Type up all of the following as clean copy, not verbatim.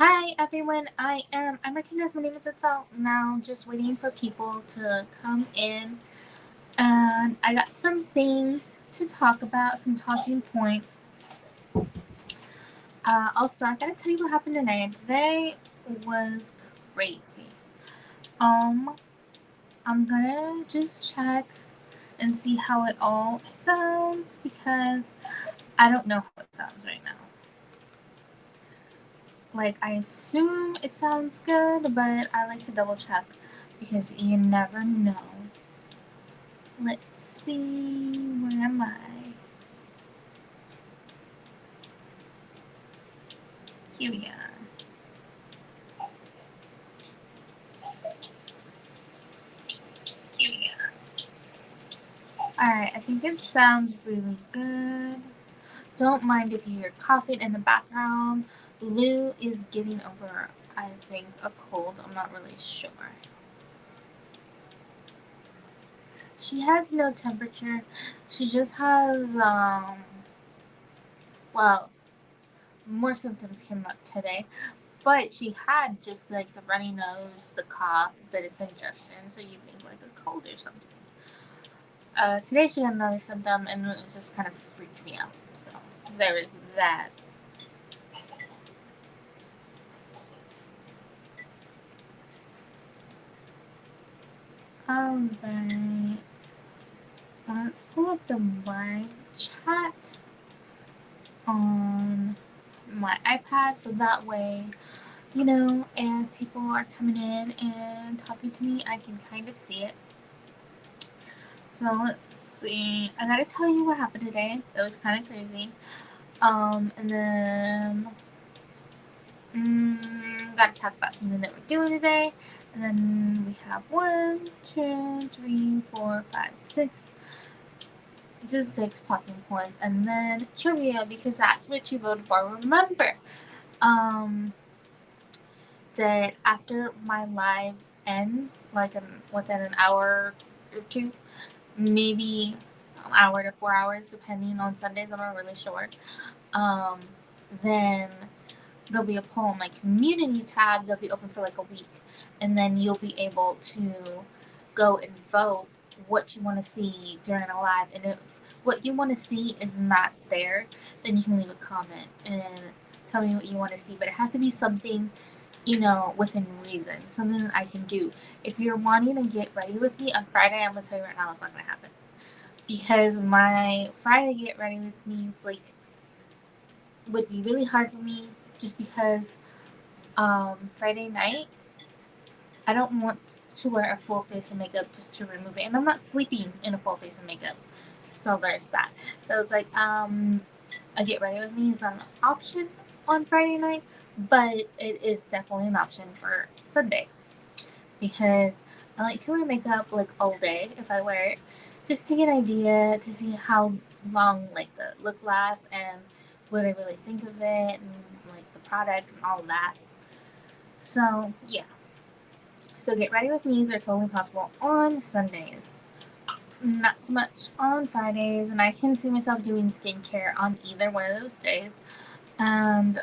Hi everyone, I Martinez. My name is Itzel. Now just waiting for people to come in, and I got some things to talk about, some talking points. Also, I gotta tell you what happened today. Today was crazy. Um, I'm gonna just check and see how it all sounds because I don't know how it sounds right now. Like, I assume it sounds good, but I like to double check because you never know. Let's see, where am I? Here we are. Alright, I think it sounds really good. Don't mind if you hear coughing in the background. Lou is getting over, I think, a cold. I'm not really sure. She has no temperature. She just has, well, more symptoms came up today. But she had just like the runny nose, the cough, a bit of congestion, so you think like a cold or something. Today she had another symptom and it just kind of freaked me out. So there is that. Alright. Let's pull up the live chat on my iPad so that way, if people are coming in and talking to me, I can kind of see it. So let's see. I gotta tell you what happened today. That was kind of crazy. And then gotta talk about something that we're doing today. And then we have 1, 2, 3, 4, 5, 6. Just 6 talking points. And then trivia because that's what you voted for. Remember, that after my live ends, like within an hour or two, maybe an hour to 4 hours, depending on Sundays. I'm not really sure. Then there'll be a poll in my community tab. They'll be open for like a week, and then you'll be able to go and vote what you want to see during a live. And if what you want to see is not there, then you can leave a comment and tell me what you want to see. But it has to be something, within reason, something that I can do. If you're wanting to get ready with me on Friday, I'm gonna tell you right now, it's not gonna happen because my Friday get ready with me is like would be really hard for me just because Friday night I don't want to wear a full face of makeup just to remove it, and I'm not sleeping in a full face of makeup, so there's that. So it's like a get ready with me is an option on Friday night, but it is definitely an option for Sunday because I like to wear makeup like all day if I wear it, just to get an idea to see how long like the look lasts and what I really think of it and like the products and all of that. So yeah. So get ready with me's are totally possible on Sundays. Not so much on Fridays, and I can see myself doing skincare on either one of those days. And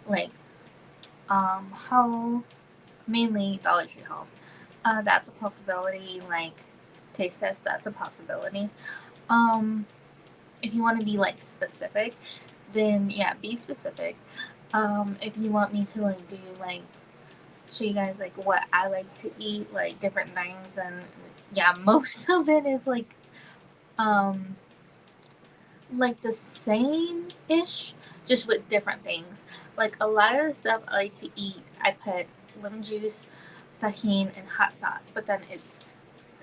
like hauls, mainly Dollar Tree hauls. That's a possibility. Like taste test, that's a possibility. If you want to be like specific, then yeah, be specific. If you want me to like do like show you guys like what I like to eat, like different things, and yeah, most of it is um like the same ish, just with different things. Like a lot of the stuff I like to eat, I put lemon juice, tahini, and hot sauce. But then it's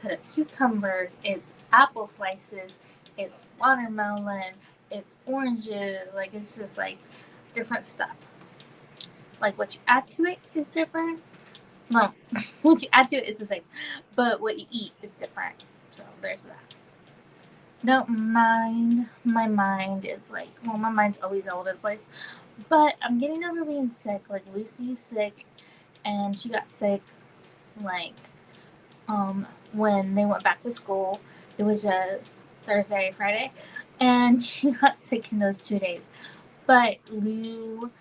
cut up cucumbers, it's apple slices, it's watermelon, it's oranges. Like it's just like different stuff. Like what you add to it is different. No, what you add to it is the same, but what you eat is different. So there's that. Don't mind. My mind is like, well, my mind's always all over the place. But I'm getting over being sick. Like Lucy's sick, and she got sick like when they went back to school. It was just Thursday, Friday, and she got sick in those 2 days. But Lou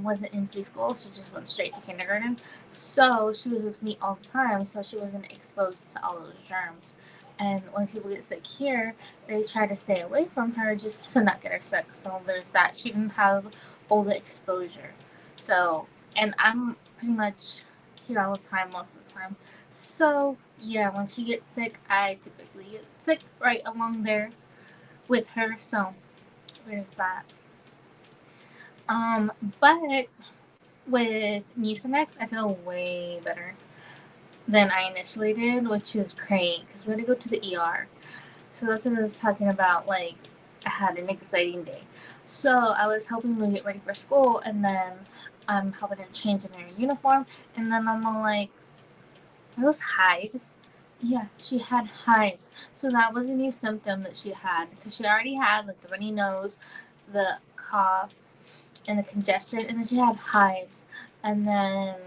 wasn't in preschool. She just went straight to kindergarten. So she was with me all the time. So she wasn't exposed to all those germs. And when people get sick here, they try to stay away from her just to not get her sick. So there's that. She didn't have all the exposure. So, and I'm pretty much here all the time, most of the time. So, yeah, when she gets sick, I typically get sick right along there with her. So, there's that. But with Mucinex, I feel way better than I initially did, which is great because we had to go to the ER. So that's what I was talking about. Like, I had an exciting day. So I was helping Lou get ready for school, and then I'm helping her change in her uniform, and then I'm all like, "Are those hives?" Yeah, she had hives. So that was a new symptom that she had because she already had like the runny nose, the cough, and the congestion, and then she had hives, and then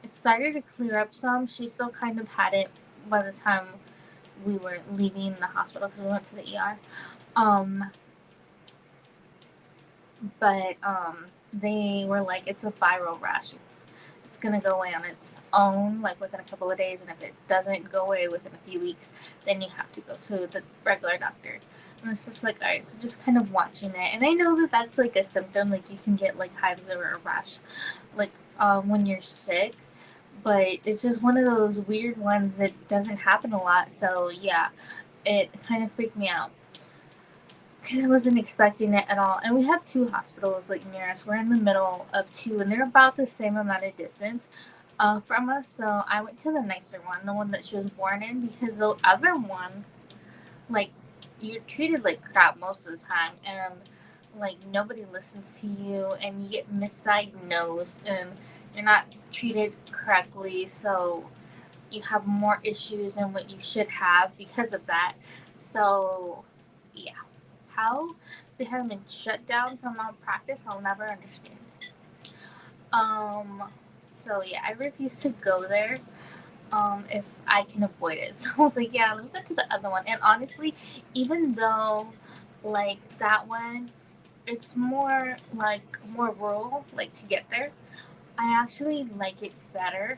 it started to clear up some. She still kind of had it by the time we were leaving the hospital because we went to the ER. But they were like, it's a viral rash. It's gonna go away on its own, like within a couple of days, and if it doesn't go away within a few weeks, then you have to go to the regular doctor. And it's just like, all right, so just kind of watching it. And I know that that's like a symptom, like you can get like hives or a rash, like when you're sick, but it's just one of those weird ones that doesn't happen a lot. So yeah, it kind of freaked me out because I wasn't expecting it at all. And we have two hospitals like near us. We're in the middle of two, and they're about the same amount of distance from us. So I went to the nicer one, the one that she was born in, because the other one, like, you're treated like crap most of the time, and like nobody listens to you, and you get misdiagnosed, and you're not treated correctly. So you have more issues than what you should have because of that. So yeah, how they haven't been shut down for malpractice, I'll never understand. Um, so yeah, I refuse to go there. If I can avoid it. So I was like, yeah, let me go to the other one. And honestly, even though like that one, it's more like more rural, like to get there, I actually like it better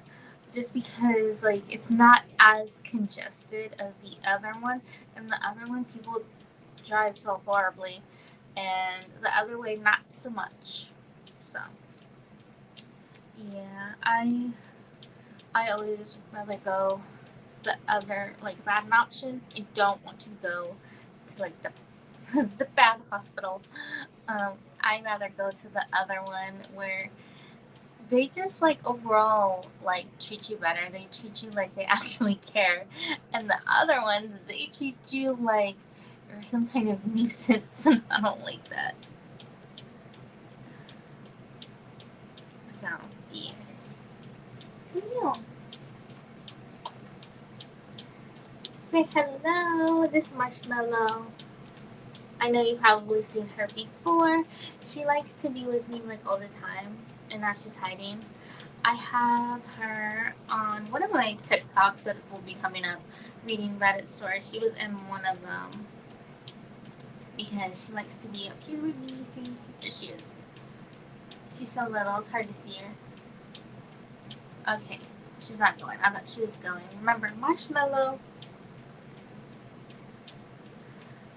just because like it's not as congested as the other one. And the other one people drive so horribly, and the other way not so much. So yeah, I always rather go the other, like bad option. I don't want to go to like the the bad hospital. I'd rather go to the other one where they just like overall like treat you better. They treat you like they actually care, and the other ones they treat you like you're some kind of nuisance, and I don't like that. So yeah. Yeah. Say hello, this Marshmallow. I know you've probably seen her before. She likes to be with me like all the time, and now she's hiding. I have her on one of my TikToks that will be coming up, reading Reddit stories. She was in one of them because she likes to be up here with me. See, there she is. She's so little, it's hard to see her. Okay, she's not going. I thought she was going. Remember, Marshmallow.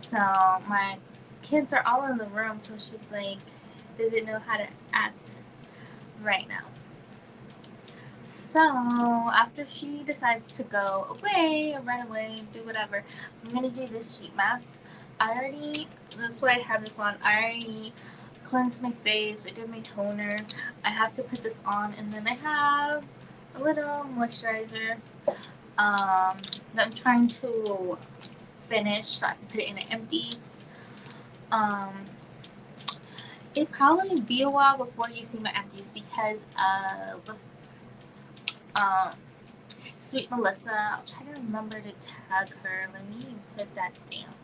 So my kids are all in the room, so she's like, doesn't know how to act right now. So after she decides to go away, run away, do whatever, I'm gonna do this sheet mask. That's why I have this on. I already cleansed my face. I did my toner. I have to put this on, and then I have a little moisturizer that I'm trying to finish so I can put it in an empties. It'd probably be a while before you see my empties because of Sweet Melissa. I'll try to remember to tag her. Let me put that down.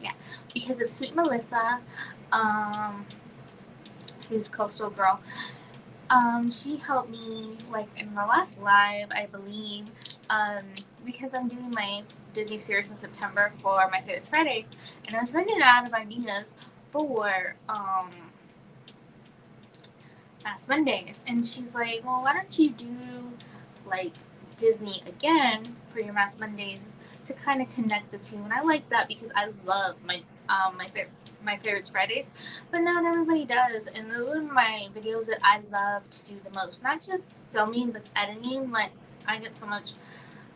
Yeah, because of Sweet Melissa, who's Coastal Girl. She helped me like in the last live, I believe, because I'm doing my Disney series in September for my favorite Friday, and I was running out of ideas for Mass Mondays, and she's like, "Well, why don't you do like Disney again for your Mass Mondays to kind of connect the two?" And I like that because I love my favorites Fridays, but not everybody does. And those are my videos that I love to do the most. Not just filming, but editing. Like I get so much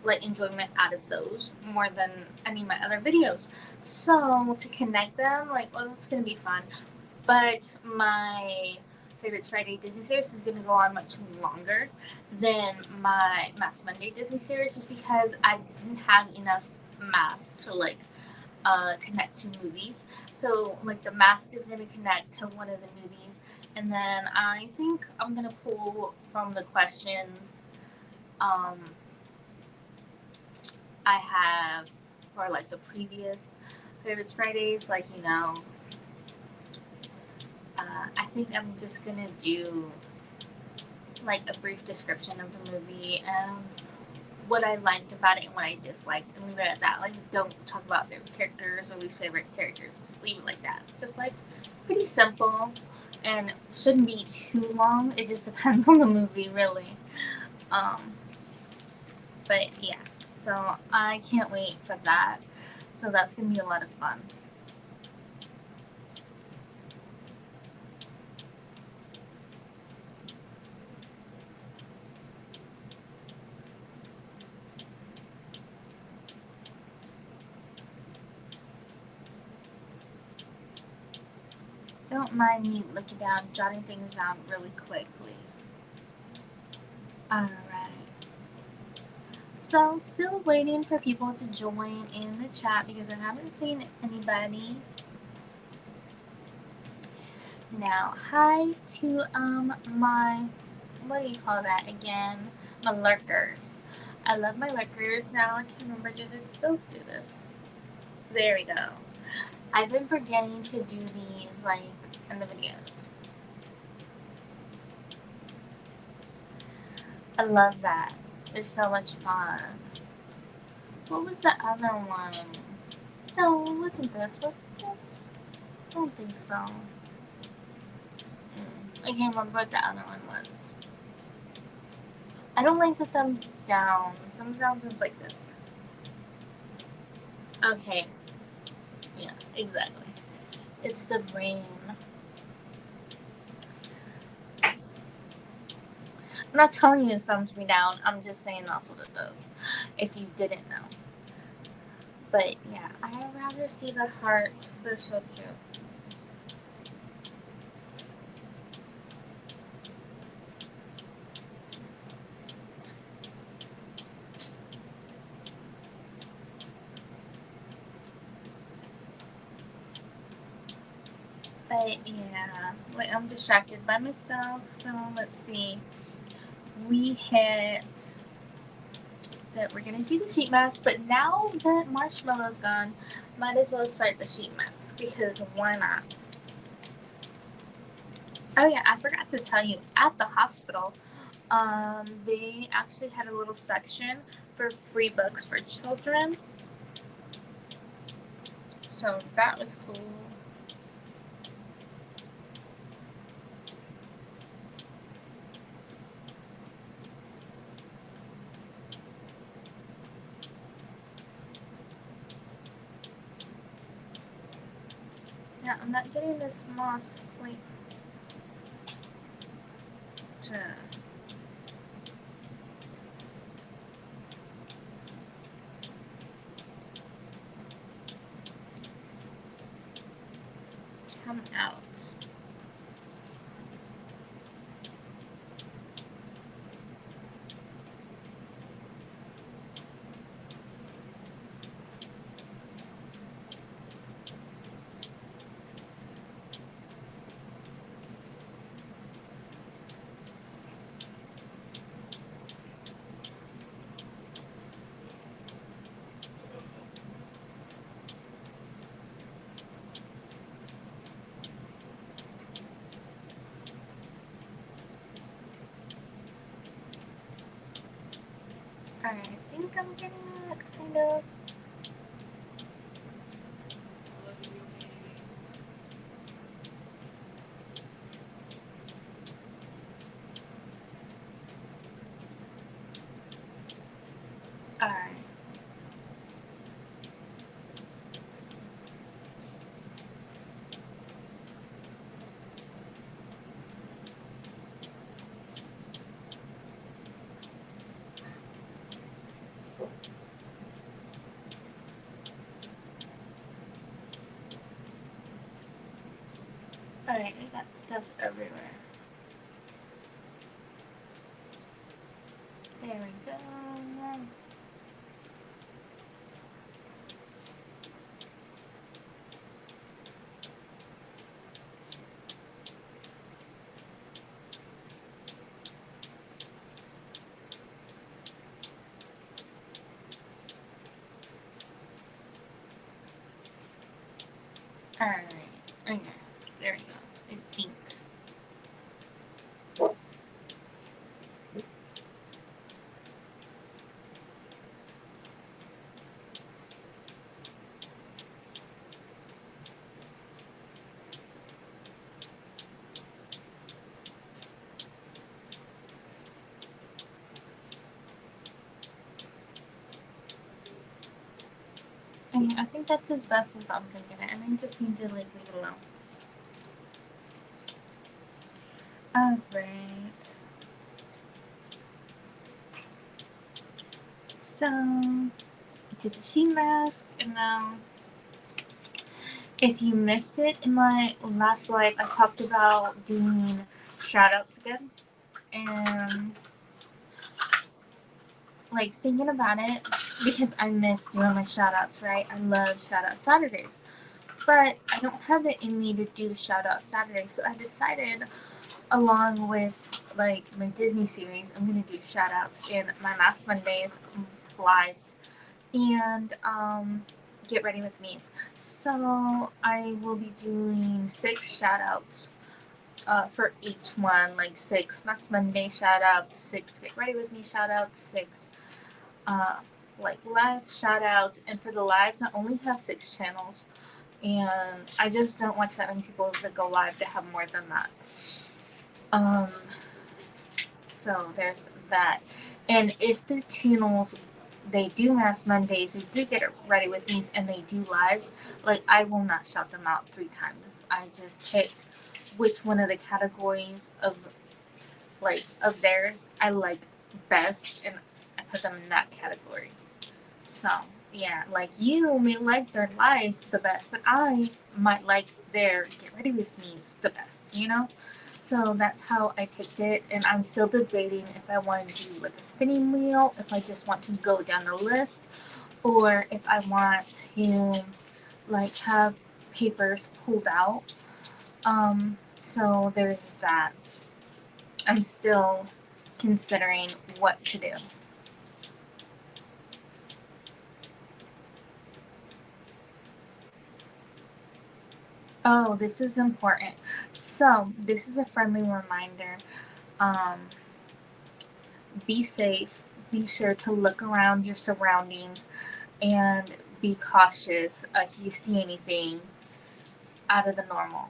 like enjoyment out of those more than any of my other videos. So to connect them, like, well, it's gonna be fun. But my favorites Friday Disney series is gonna go on much longer than my Mass Monday Disney series, just because I didn't have enough masks to like connect to movies. So like the mask is gonna connect to one of the movies, and then I think I'm gonna pull from the questions I have for like the previous favorites Fridays, like I think I'm just gonna do like a brief description of the movie and what I liked about it and what I disliked, and leave it at that. Like, don't talk about favorite characters or least favorite characters. Just leave it like that. Just like pretty simple, and shouldn't be too long. It just depends on the movie, really. But yeah, so I can't wait for that. So that's gonna be a lot of fun. Don't mind me looking down, jotting things down really quickly. Alright. So, still waiting for people to join in the chat because I haven't seen anybody. Now, hi to my, what do you call that again? My lurkers. I love my lurkers. Now I can't remember, do this still do this? There we go. I've been forgetting to do these like in the videos. I love that. It's so much fun. What was the other one? No, it wasn't this. Was it this? I don't think so. I can't remember what the other one was. I don't like the thumbs down. Thumbs down sounds like this. Okay. Yeah, exactly. It's the brain. I'm not telling you to thumbs me down. I'm just saying that's what it does. If you didn't know. But yeah, I'd rather see the hearts. They're so cute. But yeah, like I'm distracted by myself. So let's see. We hit that we're gonna do the sheet mask, but now that Marshmallow's gone, might as well start the sheet mask because why not? Oh yeah, I forgot to tell you, at the hospital, they actually had a little section for free books for children. So that was cool. Yeah, I'm not getting this moss like to come out. Alright, I think I'm getting it, kind of. Alright. Alright, I got stuff everywhere. There we go. Alright, okay, there we go. I think. And I think that's as best as I'm thinking it, and I just need to like leave it alone. Alright. So, I did the sheet mask, and now, if you missed it in my last live, I talked about doing shoutouts again, and like thinking about it, because I miss doing my shoutouts, right? I love shoutout Saturdays, but I don't have it in me to do shoutout Saturdays, so I decided, along with like my Disney series, I'm gonna do shoutouts in my Mask Mondays lives and Get Ready With Me's. So I will be doing 6 shoutouts for each one, like 6 Mask Monday shoutouts, 6 Get Ready With Me shoutouts, 6 like live shoutouts, and for the lives I only have 6 channels, and I just don't want that many people that go live to have more than that. So there's that. And if the channels, they do Mask Mondays, they do Get Ready With Me, and they do lives, like I will not shout them out 3 times. I just pick which one of the categories of theirs I like best, and I put them in that category. So yeah, like you may like their lives the best, but I might like their Get Ready With Me's the best, you know? So that's how I picked it, and I'm still debating if I want to do like a spinning wheel, if I just want to go down the list, or if I want to like have papers pulled out. So there's that. I'm still considering what to do. Oh, this is important. So, this is a friendly reminder. Be safe. Be sure to look around your surroundings and be cautious if you see anything out of the normal.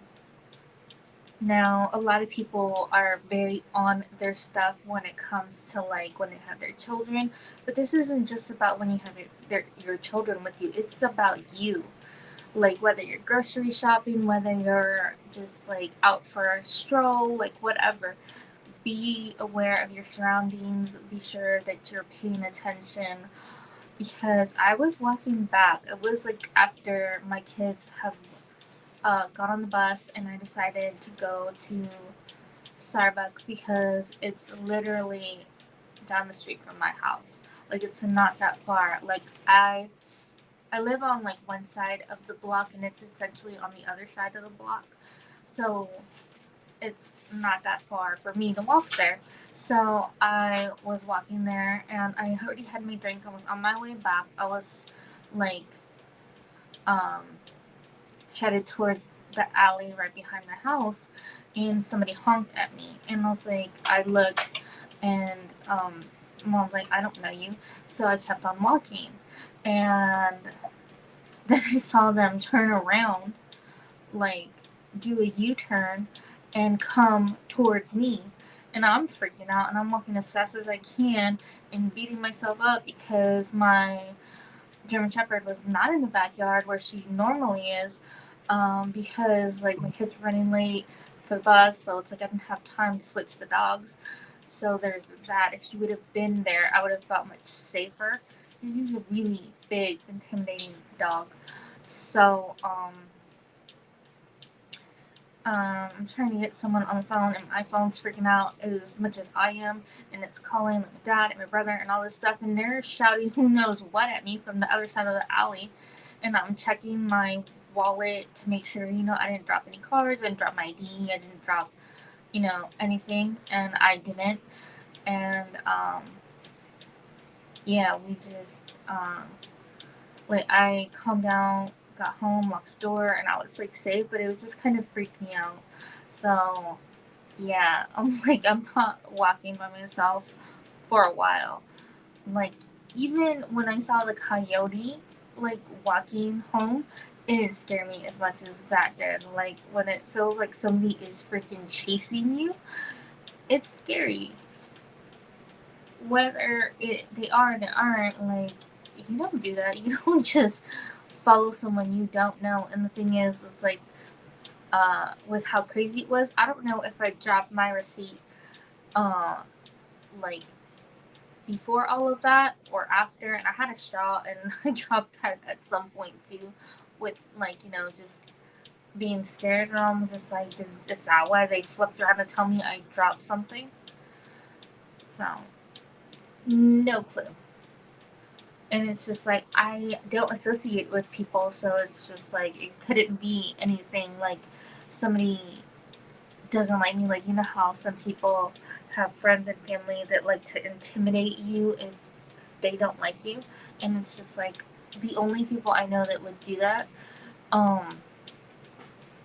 Now, a lot of people are very on their stuff when it comes to like when they have their children, but this isn't just about when you have your children with you, it's about you. Like whether you're grocery shopping, whether you're just like out for a stroll, like whatever, be aware of your surroundings, be sure that you're paying attention, because I was walking back, it was like after my kids have got on the bus, and I decided to go to Starbucks because it's literally down the street from my house, like it's not that far. Like I live on like one side of the block, and it's essentially on the other side of the block. So it's not that far for me to walk there. So I was walking there, and I already had my drink. I was on my way back. I was like um, headed towards the alley right behind the house, and somebody honked at me. And I was like, I looked, and Mom's like, I don't know you. So I kept on walking. And then I saw them turn around, like, do a U-turn and come towards me. And I'm freaking out, and I'm walking as fast as I can and beating myself up because my German Shepherd was not in the backyard where she normally is, because like my kids were running late for the bus, so it's like I didn't have time to switch the dogs. So there's that. If she would have been there, I would have felt much safer. He's a really big, intimidating dog. So I'm trying to get someone on the phone, and my phone's freaking out as much as I am, and it's calling my dad and my brother and all this stuff, and they're shouting who knows what at me from the other side of the alley, and I'm checking my wallet to make sure, I didn't drop any cards, I didn't drop my ID, I didn't drop, anything, and I didn't, and, yeah, we just, like, I calmed down, got home, locked the door, and I was, like, safe, but it was just kind of freaked me out. So, yeah, I'm not walking by myself for a while. Like, even when I saw the coyote, like, walking home, it didn't scare me as much as that did. Like, when it feels like somebody is freaking chasing you, it's scary. Whether they are or they aren't, like, you don't do that. You don't just follow someone you don't know. And the thing is, it's like, with how crazy it was, I don't know if I dropped my receipt, like, before all of that or after. And I had a straw, and I dropped that at some point too, with, like, just being scared. And I'm just like, is that why they flipped around to tell me I dropped something? So, no clue. And it's just like, I don't associate with people, so it's just like, it couldn't be anything like somebody doesn't like me. Like, how some people have friends and family that like to intimidate you if they don't like you, and it's just like, the only people I know that would do that,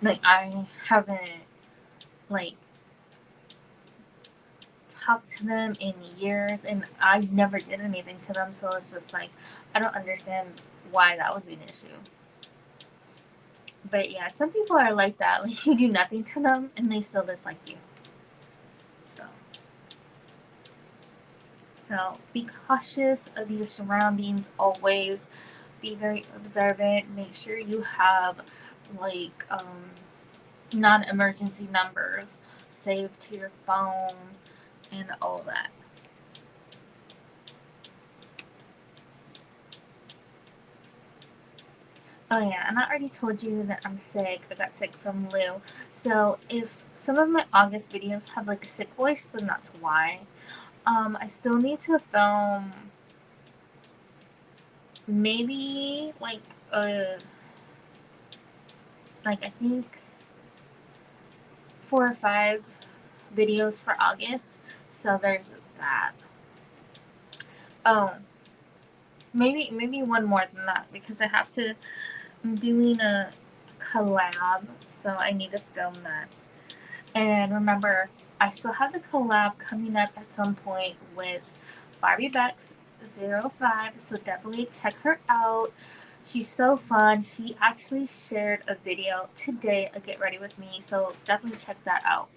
like, I haven't, like, talked to them in years, and I never did anything to them, so it's just like, I don't understand why that would be an issue. But yeah, some people are like that. Like, you do nothing to them and they still dislike you. So be cautious of your surroundings always. Be very observant. Make sure you have, like, non-emergency numbers saved to your phone and all that. Oh yeah, and I already told you that I'm sick. I got sick from Lou. So if some of my August videos have like a sick voice, then that's why. I still need to film maybe like I think 4 or 5 videos for August. So there's that. Oh, maybe one more than that, because I'm doing a collab, so I need to film that. And remember, I still have the collab coming up at some point with Barbie Bex 05, so definitely check her out. She's so fun. She actually shared a video today of Get Ready With Me, so definitely check that out.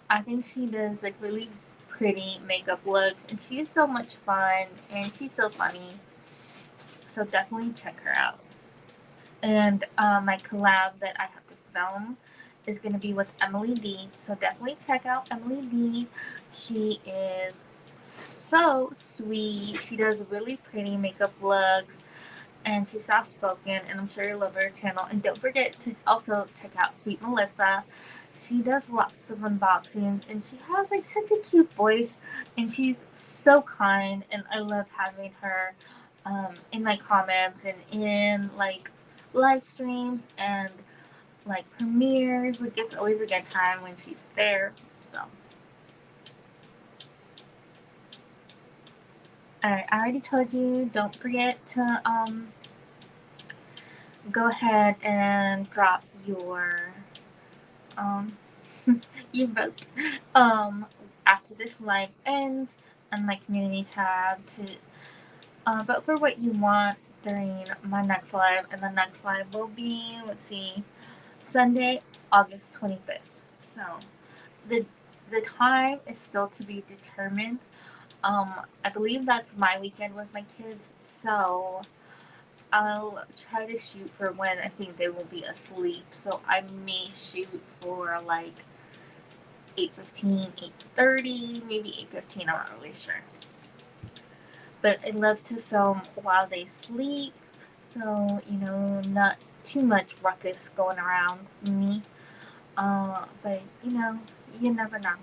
I think she does like really pretty makeup looks, and she is so much fun, and she's so funny. So definitely check her out. And my collab that I have to film is going to be with Emily D. So definitely check out Emily D. She is so sweet. She does really pretty makeup looks, and she's soft spoken, and I'm sure you'll love her channel. And don't forget to also check out Sweet Melissa. She does lots of unboxings, and she has like such a cute voice, and she's so kind, and I love having her in my comments and in like live streams and like premieres. Like, it's always a good time when she's there. So alright, I already told you, don't forget to go ahead and drop your your vote after this live ends. on my community tab to vote for what you want during my next live. And the next live will be, let's see, Sunday, August 25th. So the the time is still to be determined. I believe that's my weekend with my kids, so I'll try to shoot for when I think they will be asleep. So I may shoot for like 8:15, 8:30, maybe 8:15. I'm not really sure. But I love to film while they sleep, so not too much ruckus going around me. But you never know.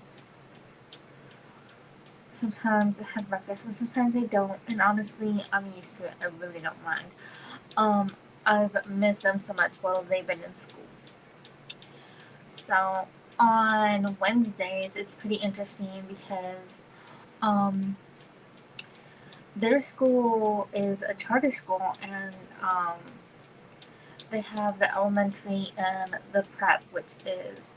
Sometimes I have ruckus, and sometimes I don't. And honestly, I'm used to it. I really don't mind. I've missed them so much while they've been in school. So on Wednesdays, it's pretty interesting because their school is a charter school, and they have the elementary and the prep, which is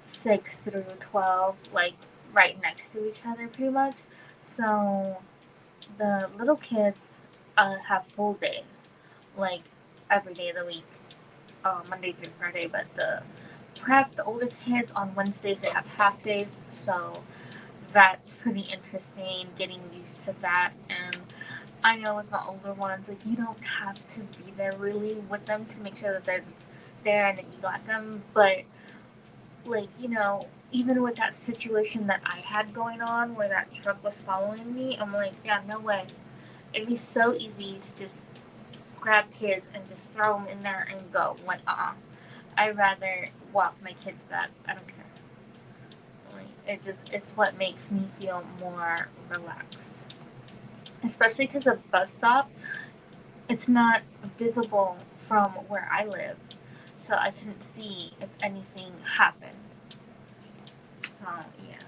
6 through 12, like right next to each other, pretty much. So the little kids have full days, like every day of the week, Monday through Friday. But the prep, the older kids, on Wednesdays they have half days. So that's pretty interesting, getting used to that. And I know with my older ones, like, you don't have to be there really with them to make sure that they're there and that you got them. But like, even with that situation that I had going on where that truck was following me, I'm like, yeah, no way. It'd be so easy to just grab kids and just throw them in there and go. Like, I'd rather walk my kids back. I don't care. Like, it's what makes me feel more relaxed. Especially because a bus stop, it's not visible from where I live. So I couldn't see if anything happened. So, yeah.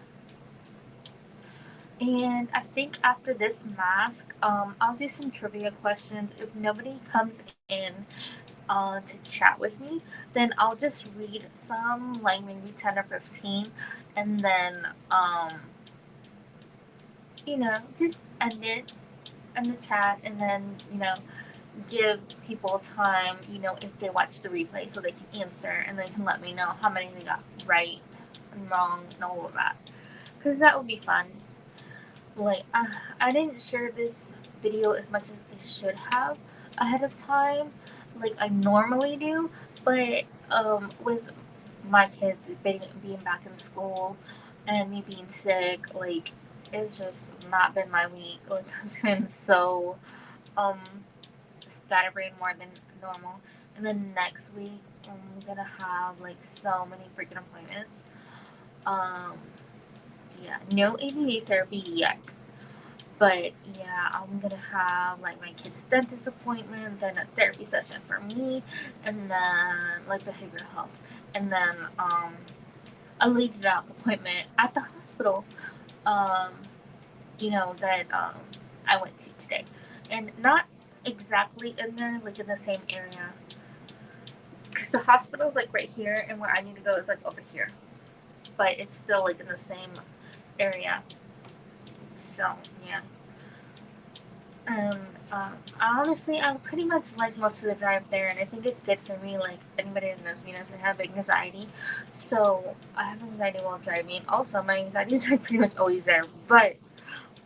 And I think after this mask, I'll do some trivia questions. If nobody comes in to chat with me, then I'll just read some, like maybe 10 or 15, and then, just end it in the chat, and then, give people time, if they watch the replay so they can answer and they can let me know how many they got right and wrong and all of that. Because that would be fun. Like, I didn't share this video as much as I should have ahead of time, like I normally do, but with my kids being back in school and me being sick, like, it's just not been my week. Like, I've been so scatterbrained more than normal. And then next week, I'm gonna have like so many freaking appointments. Um, yeah, no ABA therapy yet. But yeah, I'm gonna have like my kid's dentist appointment, then a therapy session for me, and then like behavioral health, and then a lady doc appointment at the hospital. Um, that I went to today, and not exactly in there, like in the same area, because the hospital is like right here, and where I need to go is like over here, but it's still like in the same area. So yeah. Honestly, I pretty much like most of the drive there, and I think it's good for me. Like, anybody that knows me knows I have anxiety, so I have anxiety while driving. Also, my anxiety is like pretty much always there, but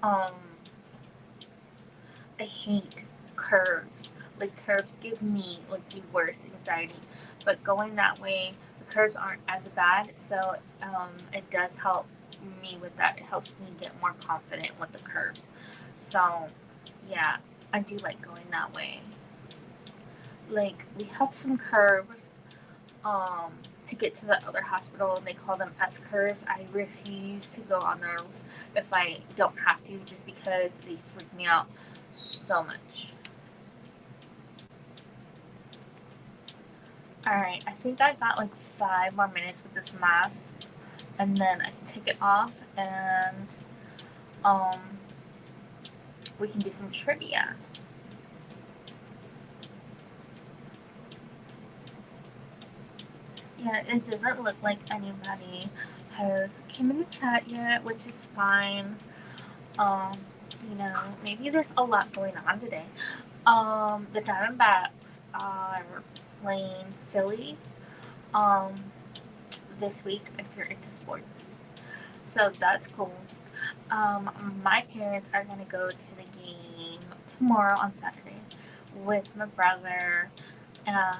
I hate curves. Like, curves give me like the worst anxiety, but going that way, the curves aren't as bad, so it does help me with that. It helps me get more confident with the curves. So yeah, I do like going that way. Like, we have some curves to get to the other hospital, and they call them S curves. I refuse to go on those if I don't have to, just because they freak me out so much. Alright, I think I got like 5 more minutes with this mask, and then I can take it off, and we can do some trivia. Yeah, it doesn't look like anybody has came in the chat yet, which is fine. Um, maybe there's a lot going on today. The Diamondbacks are playing Philly this week if you're into sports. So that's cool. My parents are gonna go to the game tomorrow on Saturday with my brother and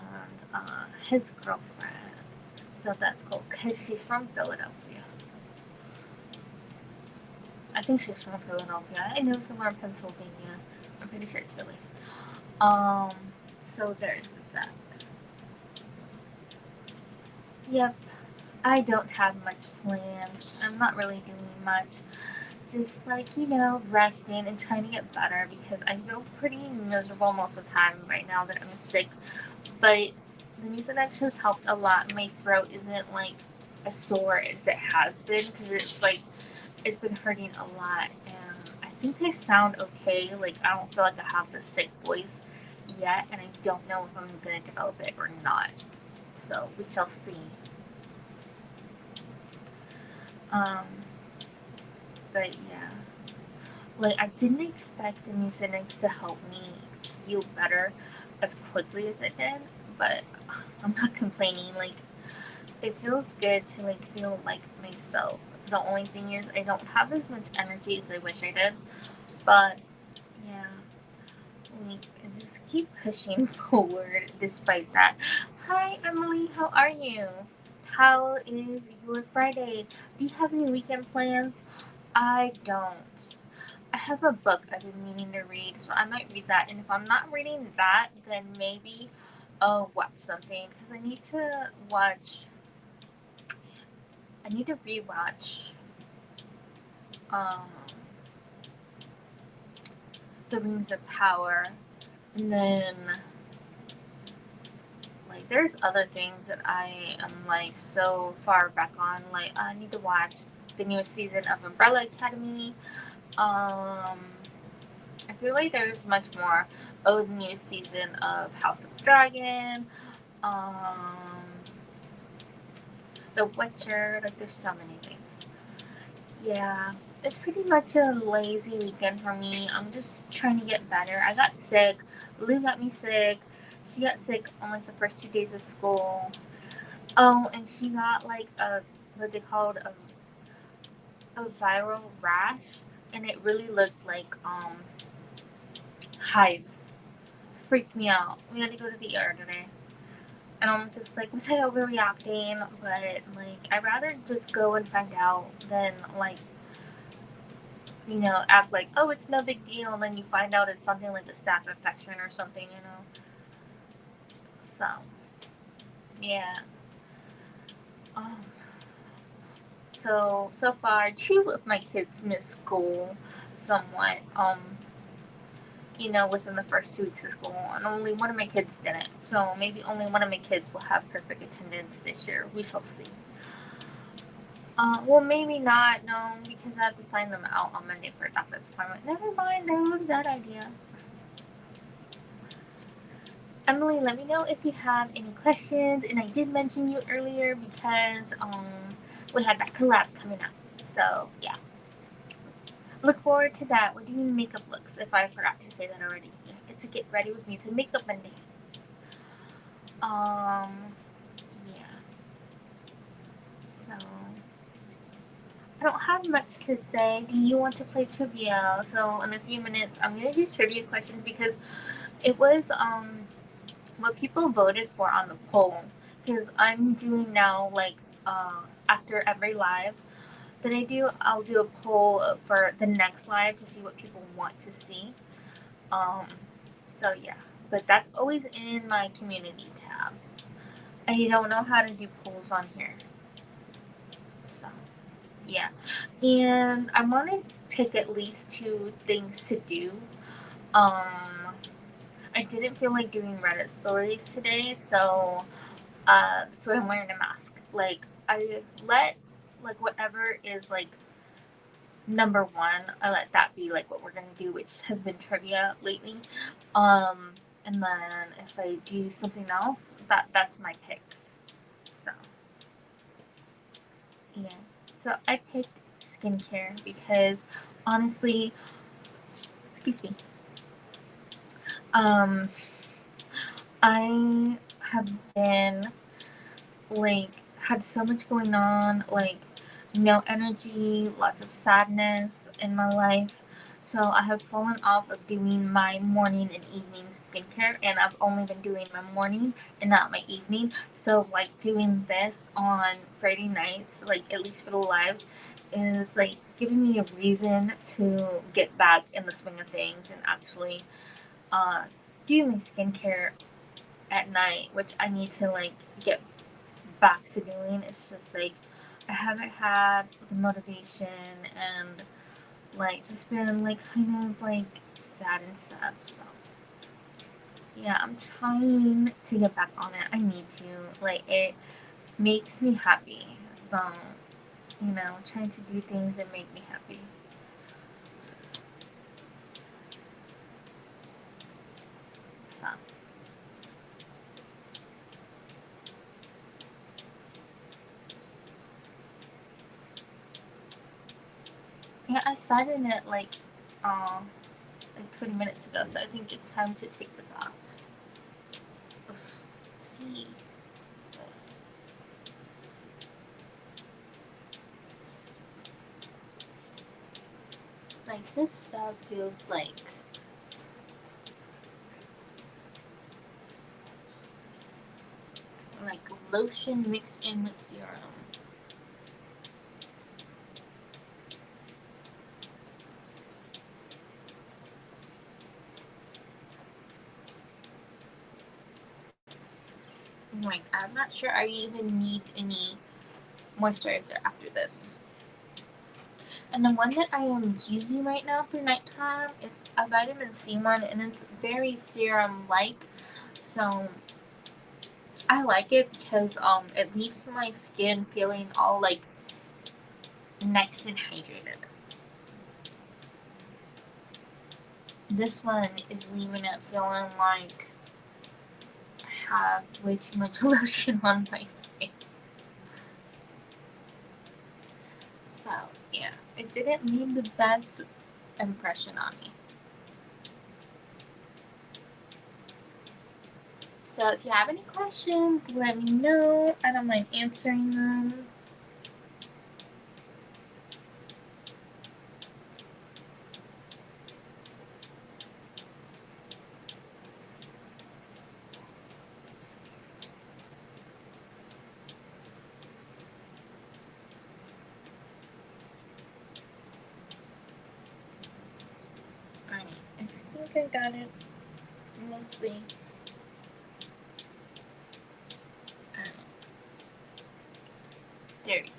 his girlfriend. So that's cool because she's from Philadelphia. I think she's from Philadelphia. I know somewhere in Pennsylvania. I'm pretty sure it's Philly. Um, so there's that. Yep. I don't have much plans. I'm not really doing much. Just like, resting and trying to get better because I feel pretty miserable most of the time right now that I'm sick. But the Mucinex has helped a lot. My throat isn't like as sore as it has been because it's been hurting a lot. And I think I sound okay. Like, I don't feel like I have the sick voice yet. And I don't know if I'm going to develop it or not. So we shall see. But yeah, like I didn't expect the Mucinex to help me feel better as quickly as it did, but I'm not complaining. Like it feels good to like feel like myself. The only thing is I don't have as much energy as I wish I did, but yeah, we just keep pushing forward despite that. Hi Emily, how are you? How is your Friday? Do you have any weekend plans? I don't. I have a book I've been meaning to read, so I might read that. And if I'm not reading that, then maybe I'll watch something because I need to watch. I need to rewatch um, The Rings of Power, and then like there's other things that I am like so far back on. Like I need to watch the newest season of Umbrella Academy. I feel like there's much more. Oh, the new season of House of Dragon, um, The Witcher. Like, there's so many things. Yeah, it's pretty much a lazy weekend for me. I'm just trying to get better. I got sick. Lou got me sick. She got sick on like the first 2 days of school. Oh, and she got like what they called a viral rash, and it really looked like hives. Freaked me out. We had to go to the ER today. And I'm just like, was I overreacting? But like, I'd rather just go and find out than like, act like, oh, it's no big deal. And then you find out it's something like a staph infection or something. So, yeah. Um, so far, 2 of my kids missed school somewhat. Within the first 2 weeks of school, and only one of my kids didn't. So maybe only one of my kids will have perfect attendance this year. We shall see. Well, maybe not, no, because I have to sign them out on Monday for a doctor's appointment. Never mind, I love that idea. Emily, let me know if you have any questions, and I did mention you earlier because we had that collab coming up. So yeah. Look forward to that. We're doing makeup looks, if I forgot to say that already. It's a Get Ready With Me. It's a makeup Monday. Yeah. So, I don't have much to say. Do you want to play trivia? So, in a few minutes, I'm going to do trivia questions because it was what people voted for on the poll. Because I'm doing now, like, after every live that I'll do a poll for the next live to see what people want to see. So yeah, but that's always in my community tab. I don't know how to do polls on here. So yeah, and I want to pick at least 2 things to do. I didn't feel like doing Reddit stories today, so that's why I'm wearing a mask. Like I let like whatever is like number 1, I let that be like what we're gonna do, which has been trivia lately. And then if I do something else, that's my pick. So yeah. So I picked skincare because honestly, excuse me. Um, I have been like had so much going on, like no energy, lots of sadness in my life. So I have fallen off of doing my morning and evening skincare, and I've only been doing my morning and not my evening. So like doing this on Friday nights, like at least for the lives, is like giving me a reason to get back in the swing of things and actually uh, do my skincare at night, which I need to like get back to doing. It's just like I haven't had the motivation and like just been like kind of like sad and stuff. So yeah, I'm trying to get back on it. I need to. Like it makes me happy. So, trying to do things that make me happy. So yeah, I started it like 20 minutes ago, so I think it's time to take this off. See. Like this stuff feels like lotion mixed in with serum. Like I'm not sure I even need any moisturizer after this. And the one that I am using right now for nighttime, it's a vitamin C one, and it's very serum like. So I like it because it leaves my skin feeling all like nice and hydrated. This one is leaving it feeling like I have way too much lotion on my face. So yeah, it didn't leave the best impression on me. So if you have any questions, let me know. I don't mind answering them. Alright, I think I got it mostly. Alright, there we go.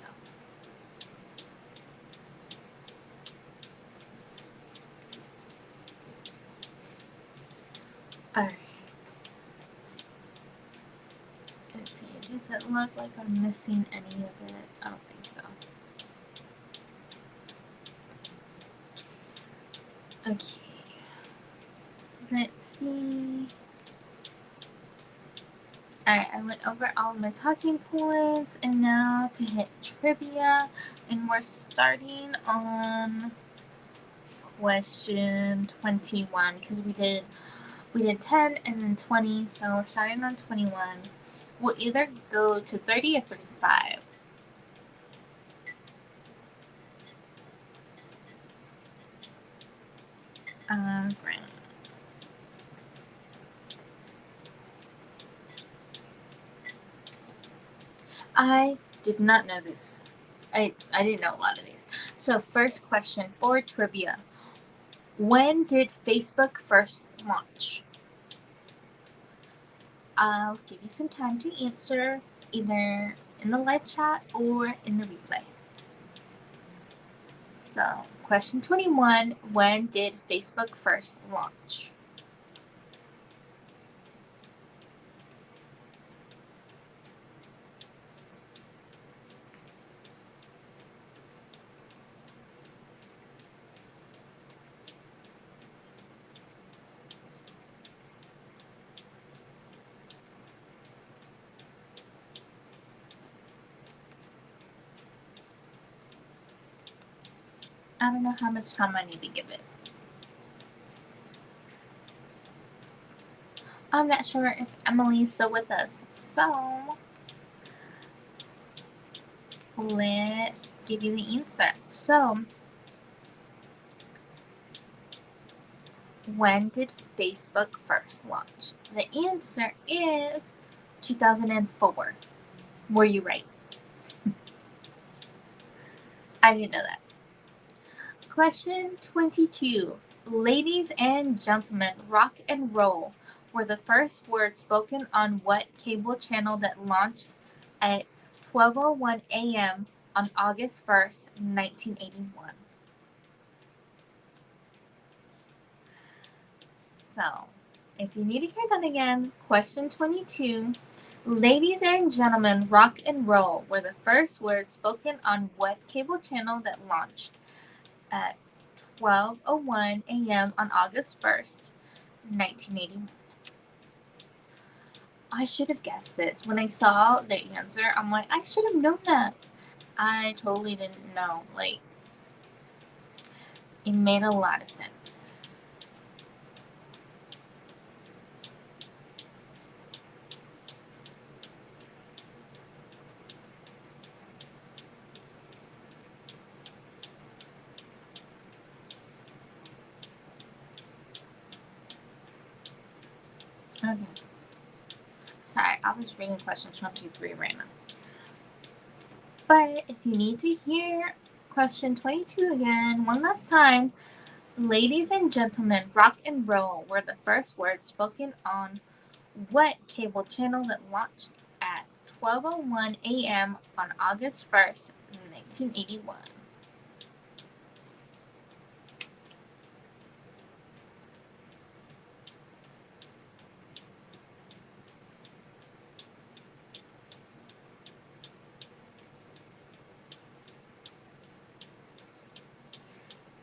Alright. Let's see, does it look like I'm missing any of it? I don't think so. Okay. Let's see. Alright, I went over all my talking points, and now to hit trivia, and we're starting on question 21 because we did 10 and then 20, so we're starting on 21. We'll either go to 30 or 35. Right. I did not know this. I didn't know a lot of these. So first question for trivia. When did Facebook first launch? I'll give you some time to answer either in the live chat or in the replay. So, question 21, when did Facebook first launch? I don't know how much time I need to give it. I'm not sure if Emily's still with us. So, let's give you the answer. So, when did Facebook first launch? The answer is 2004. Were you right? I didn't know that. Question 22. Ladies and gentlemen, rock and roll were the first words spoken on what cable channel that launched at 12:01 a.m. on August 1st, 1981? So, if you need to hear that again, question 22. Ladies and gentlemen, rock and roll were the first words spoken on what cable channel that launched at 12:01 a.m. on August 1st, 1981. I should have guessed this. When I saw the answer, I'm like, I should have known that. I totally didn't know. Like, it made a lot of sense. Okay. Sorry, I was reading question 23 right now. But if you need to hear question 22 again, one last time, ladies and gentlemen, rock and roll were the first words spoken on what cable channel that launched at 12:01 a.m. on August 1st, 1981?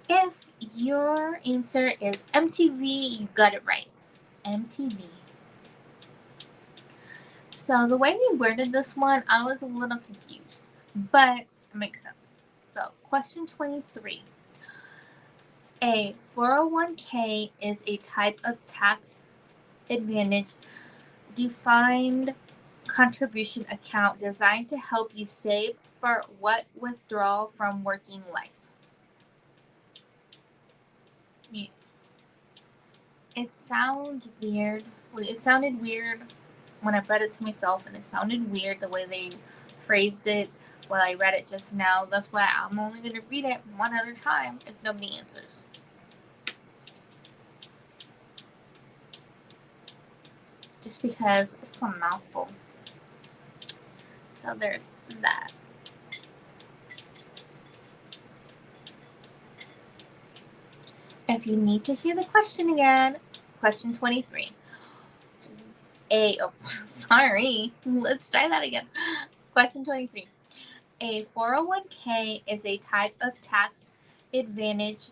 If your answer is MTV, you got it right. MTV. So the way we worded this one, I was a little confused, but it makes sense. So question 23. A 401k is a type of tax advantage defined contribution account designed to help you save for what withdrawal from working life? Yeah. It sounds weird. It sounded weird when I read it to myself, and it sounded weird the way they phrased it while I read it just now. That's why I'm only going to read it one other time if nobody answers. Just because it's a mouthful. So there's that. If you need to hear the question again, question 23. Sorry. Let's try that again. Question 23. A 401k is a type of tax advantage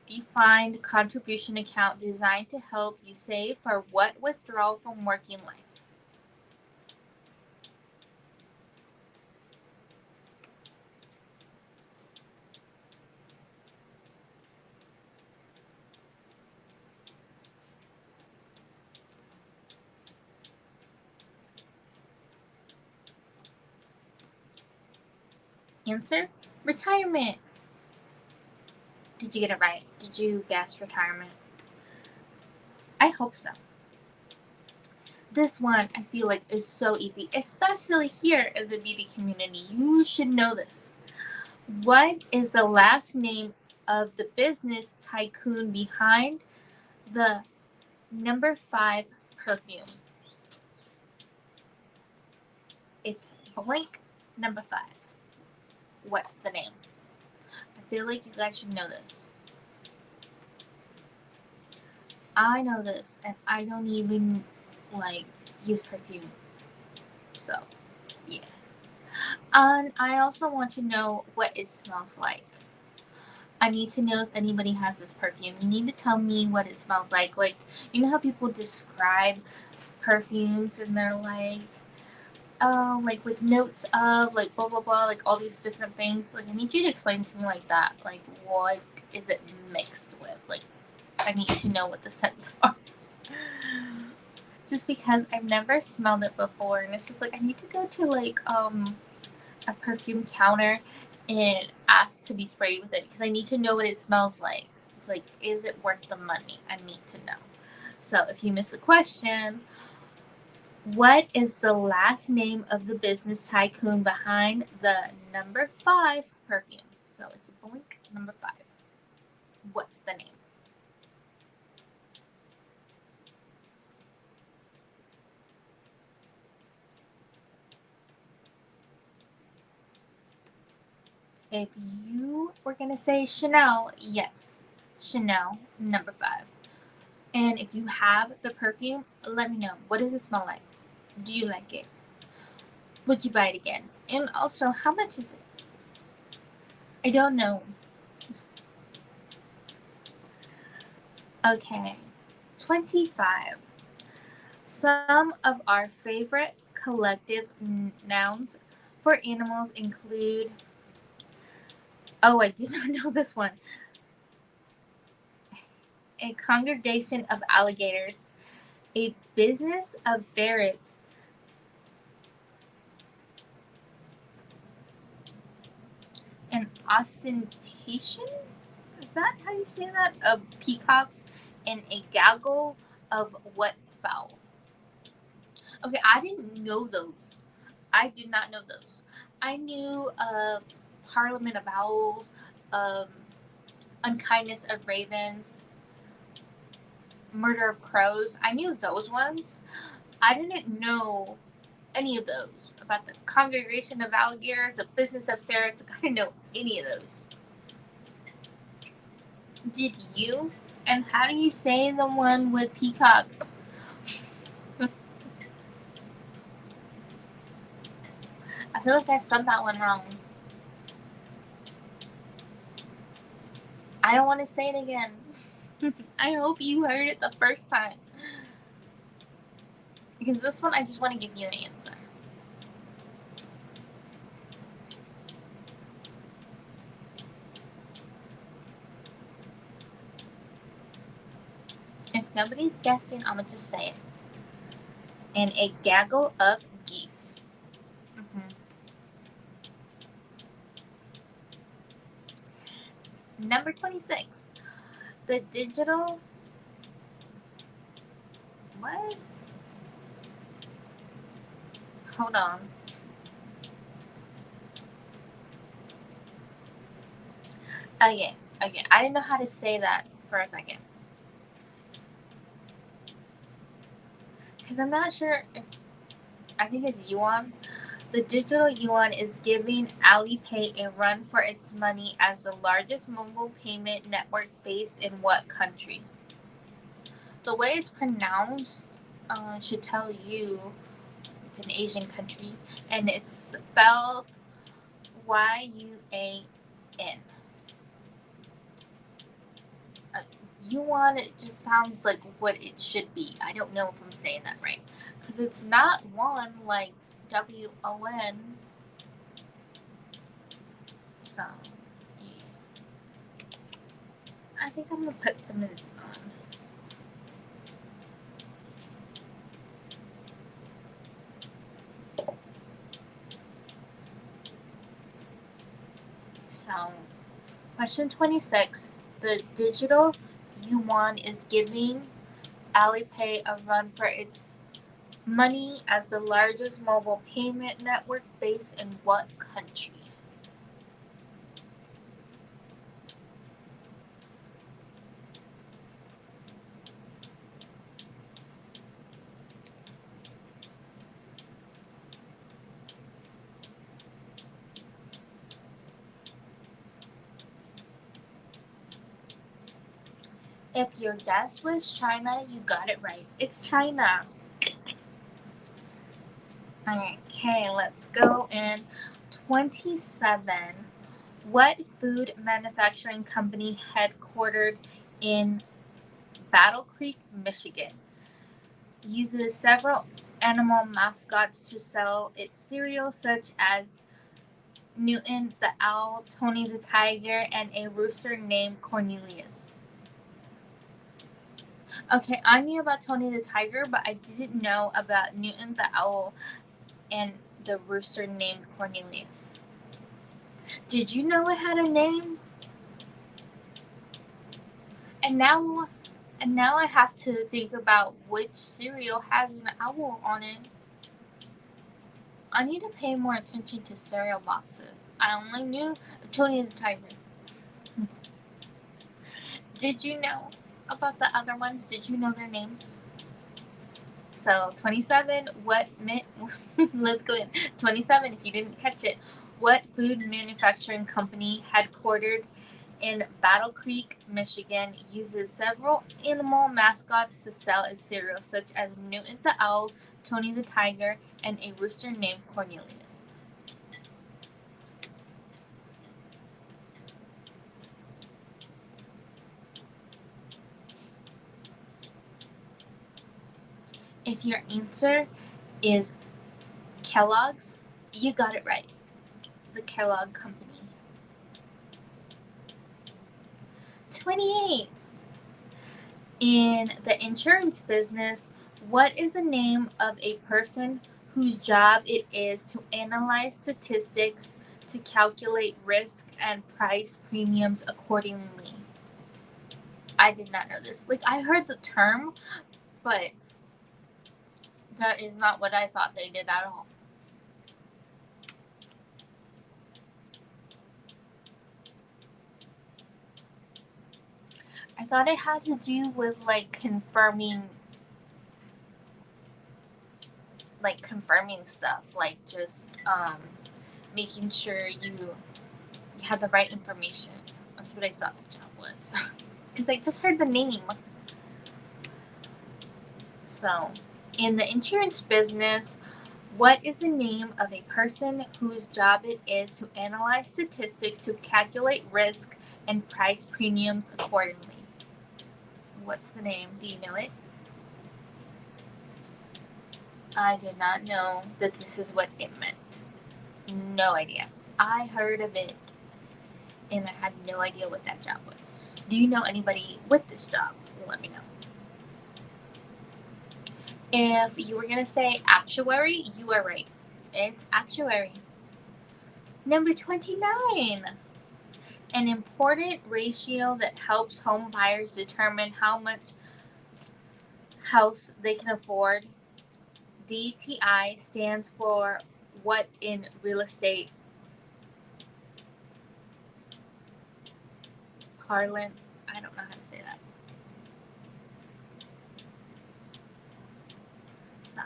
defined contribution account designed to help you save for what withdrawal from working life? Answer: retirement. Did you get it right? Did you guess retirement? I hope so. This one I feel like is so easy, especially here in the beauty community. You should know this. What is the last name of the business tycoon behind the number 5 perfume? It's blank number 5. What's the name? I feel like you guys should know this. I know this, and I don't even use perfume. So, yeah. And I also want to know what it smells like. I need to know if anybody has this perfume. You need to tell me what it smells like. Like, you know how people describe perfumes and they're like, like with notes of like blah blah blah, like all these different things. Like I need you to explain to me like that. Like what is it mixed with? Like I need to know what the scents are. Just because I've never smelled it before, and it's just like I need to go to like a perfume counter and ask to be sprayed with it because I need to know what it smells like. It's like, is it worth the money? I need to know. So if you miss the question, what is the last name of the business tycoon behind the number 5 perfume? So it's Blink number 5. What's the name? If you were going to say Chanel, yes, Chanel number 5. And if you have the perfume, let me know. What does it smell like? Do you like it? Would you buy it again? And also, how much is it? I don't know. Okay. 25. Some of our favorite collective nouns for animals include. Oh, I did not know this one. A congregation of alligators, a business of ferrets, an ostentation? Is that how you say that? Of peacocks, and a gaggle of what fowl? Okay, I didn't know those. I did not know those. I knew of Parliament of Owls, um, Unkindness of Ravens, Murder of Crows. I knew those ones. I didn't know any of those. About the Congregation of Alligators, the Business of Ferrets. I didn't know any of those. Did you? And how do you say the one with peacocks? I feel like I said that one wrong. I don't want to say it again. I hope you heard it the first time. Because this one, I just want to give you an answer. If nobody's guessing, I'm going to just say it. And a gaggle of geese. Number 26. The digital. What? Hold on. Okay. I didn't know how to say that for a second. Because I'm not sure if. I think it's yuan. The digital yuan is giving Alipay a run for its money as the largest mobile payment network based in what country? The way it's pronounced should tell you it's an Asian country, and it's spelled Y-U-A-N. Yuan, it just sounds like what it should be. I don't know if I'm saying that right. Because it's not won like W-O-N. So, yeah. I think I'm going to put some of this on. So, question 26. The digital yuan is giving Alipay a run for its money as the largest mobile payment network based in what country? If your guess was China, you got it right. It's China. Okay, let's go in 27. What food manufacturing company headquartered in Battle Creek, Michigan, uses several animal mascots to sell its cereal, such as Newton the owl, Tony the tiger, and a rooster named Cornelius. Okay, I knew about Tony the tiger, but I didn't know about Newton the owl and the rooster named Cornelius. Did you know it had a name? And now I have to think about which cereal has an owl on it. I need to pay more attention to cereal boxes. I only knew Tony the tiger. Did you know about the other ones? Did you know their names? So 27, let's go in. 27, if you didn't catch it, what food manufacturing company headquartered in Battle Creek, Michigan, uses several animal mascots to sell its cereal, such as Newton the owl, Tony the tiger, and a rooster named Cornelius? If your answer is Kellogg's, you got it right. The Kellogg Company. 28. In the insurance business, what is the name of a person whose job it is to analyze statistics to calculate risk and price premiums accordingly? I did not know this. I heard the term, but that is not what I thought they did at all. I thought it had to do with confirming stuff, just making sure you had the right information. That's what I thought the job was. Because I just heard the name. So, in the insurance business, what is the name of a person whose job it is to analyze statistics to calculate risk and price premiums accordingly? What's the name? Do you know it? I did not know that this is what it meant. No idea. I heard of it, and I had no idea what that job was. Do you know anybody with this job? Let me know. If you were going to say actuary, you are right. It's actuary. Number 29. An important ratio that helps home buyers determine how much house they can afford. DTI stands for what in real estate parlance? I don't know how to say that. So,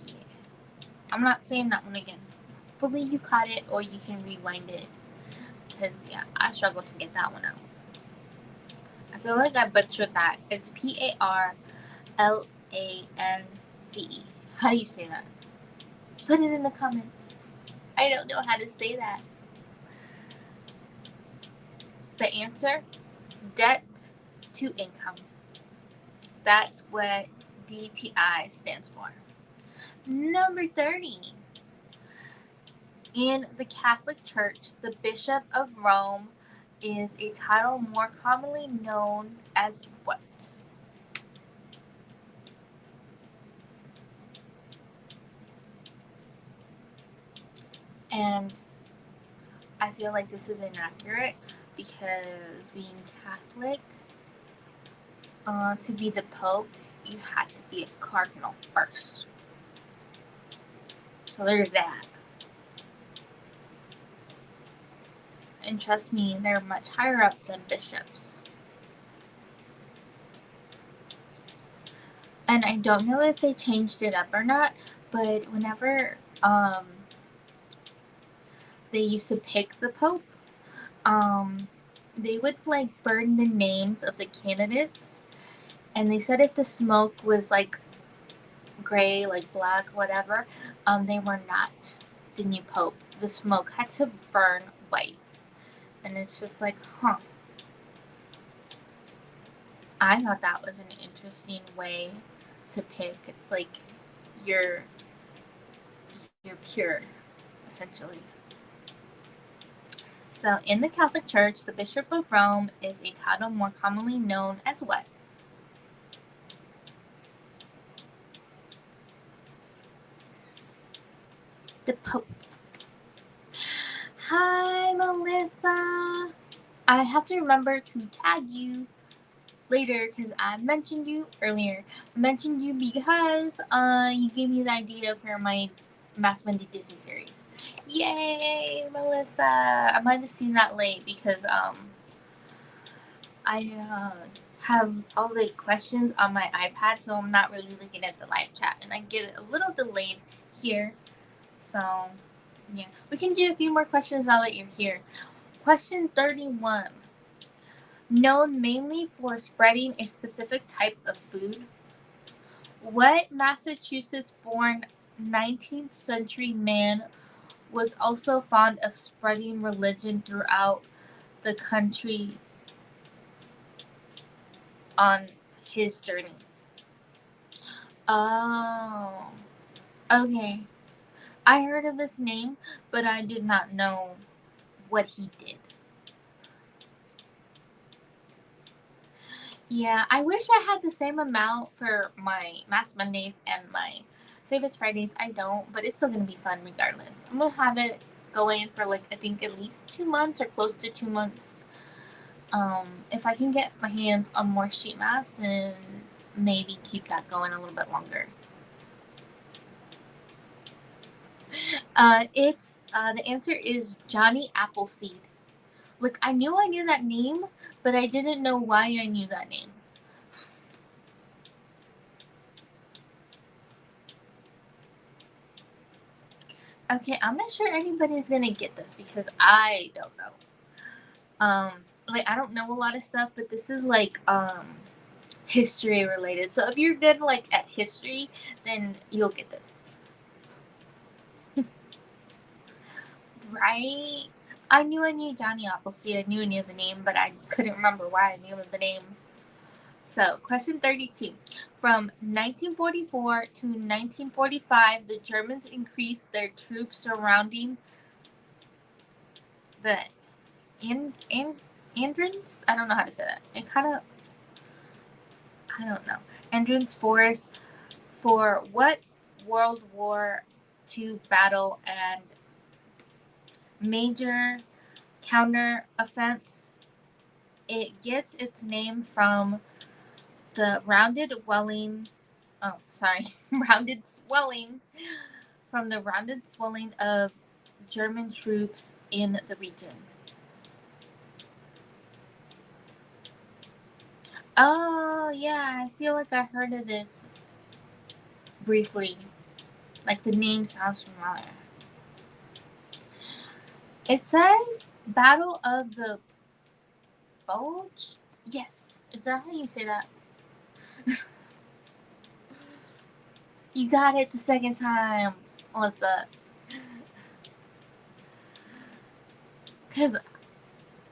yeah. I'm not saying that one again. Hopefully you caught it, or you can rewind it. Because, yeah, I struggled to get that one out. I feel like I butchered that. It's PARLANCE. How do you say that? Put it in the comments. I don't know how to say that. The answer? Debt to income. That's what DTI stands for. Number 30. In the Catholic Church, the Bishop of Rome is a title more commonly known as what? And I feel like this is inaccurate because being Catholic, to be the Pope, you had to be a cardinal first. So there's that. And trust me, they're much higher up than bishops. And I don't know if they changed it up or not, but whenever they used to pick the Pope, they would burn the names of the candidates, and they said if the smoke was gray, black, whatever, they were not the new Pope. The smoke had to burn white. And it's just huh. I thought that was an interesting way to pick. It's you're you're pure, essentially. So, in the Catholic Church, the Bishop of Rome is a title more commonly known as what? The Pope. Hi, Melissa. I have to remember to tag you later because I mentioned you earlier. I mentioned you because you gave me the idea for my Mass Monday Disney series. Yay, Melissa! I might have seen that late because I have all the questions on my iPad, so I'm not really looking at the live chat, and I get it a little delayed here. So yeah, we can do a few more questions now that you're here. Question 31. Known mainly for spreading a specific type of food, what Massachusetts born 19th century man was also fond of spreading religion throughout the country on his journeys? Oh, okay. I heard of his name, but I did not know what he did. Yeah, I wish I had the same amount for my Mass Mondays and my Favorites Fridays. I don't, but it's still gonna be fun regardless. I'm gonna have it going for like I think at least 2 months or close to 2 months. If I can get my hands on more sheet mass and maybe keep that going a little bit longer. The answer is Johnny Appleseed. Like I knew that name, but I didn't know why I knew that name. Okay, I'm not sure anybody's gonna get this because I don't know. Like I don't know a lot of stuff, but this is like history related. So if you're good like at history, then you'll get this. Right? I knew Johnny Appleseed. I knew the name, but I couldn't remember why I knew the name. So, question 32. From 1944 to 1945, the Germans increased their troops surrounding the Andrins? I don't know how to say that. I don't know. Andrins Forest for what World War II battle and major counter-offense? It gets its name from the rounded rounded swelling from the rounded swelling of German troops in the region. Oh, yeah, I feel like I heard of this briefly. Like the name sounds familiar. It says Battle of the Bulge? Yes. Is that how you say that? You got it the second time. What's up? Because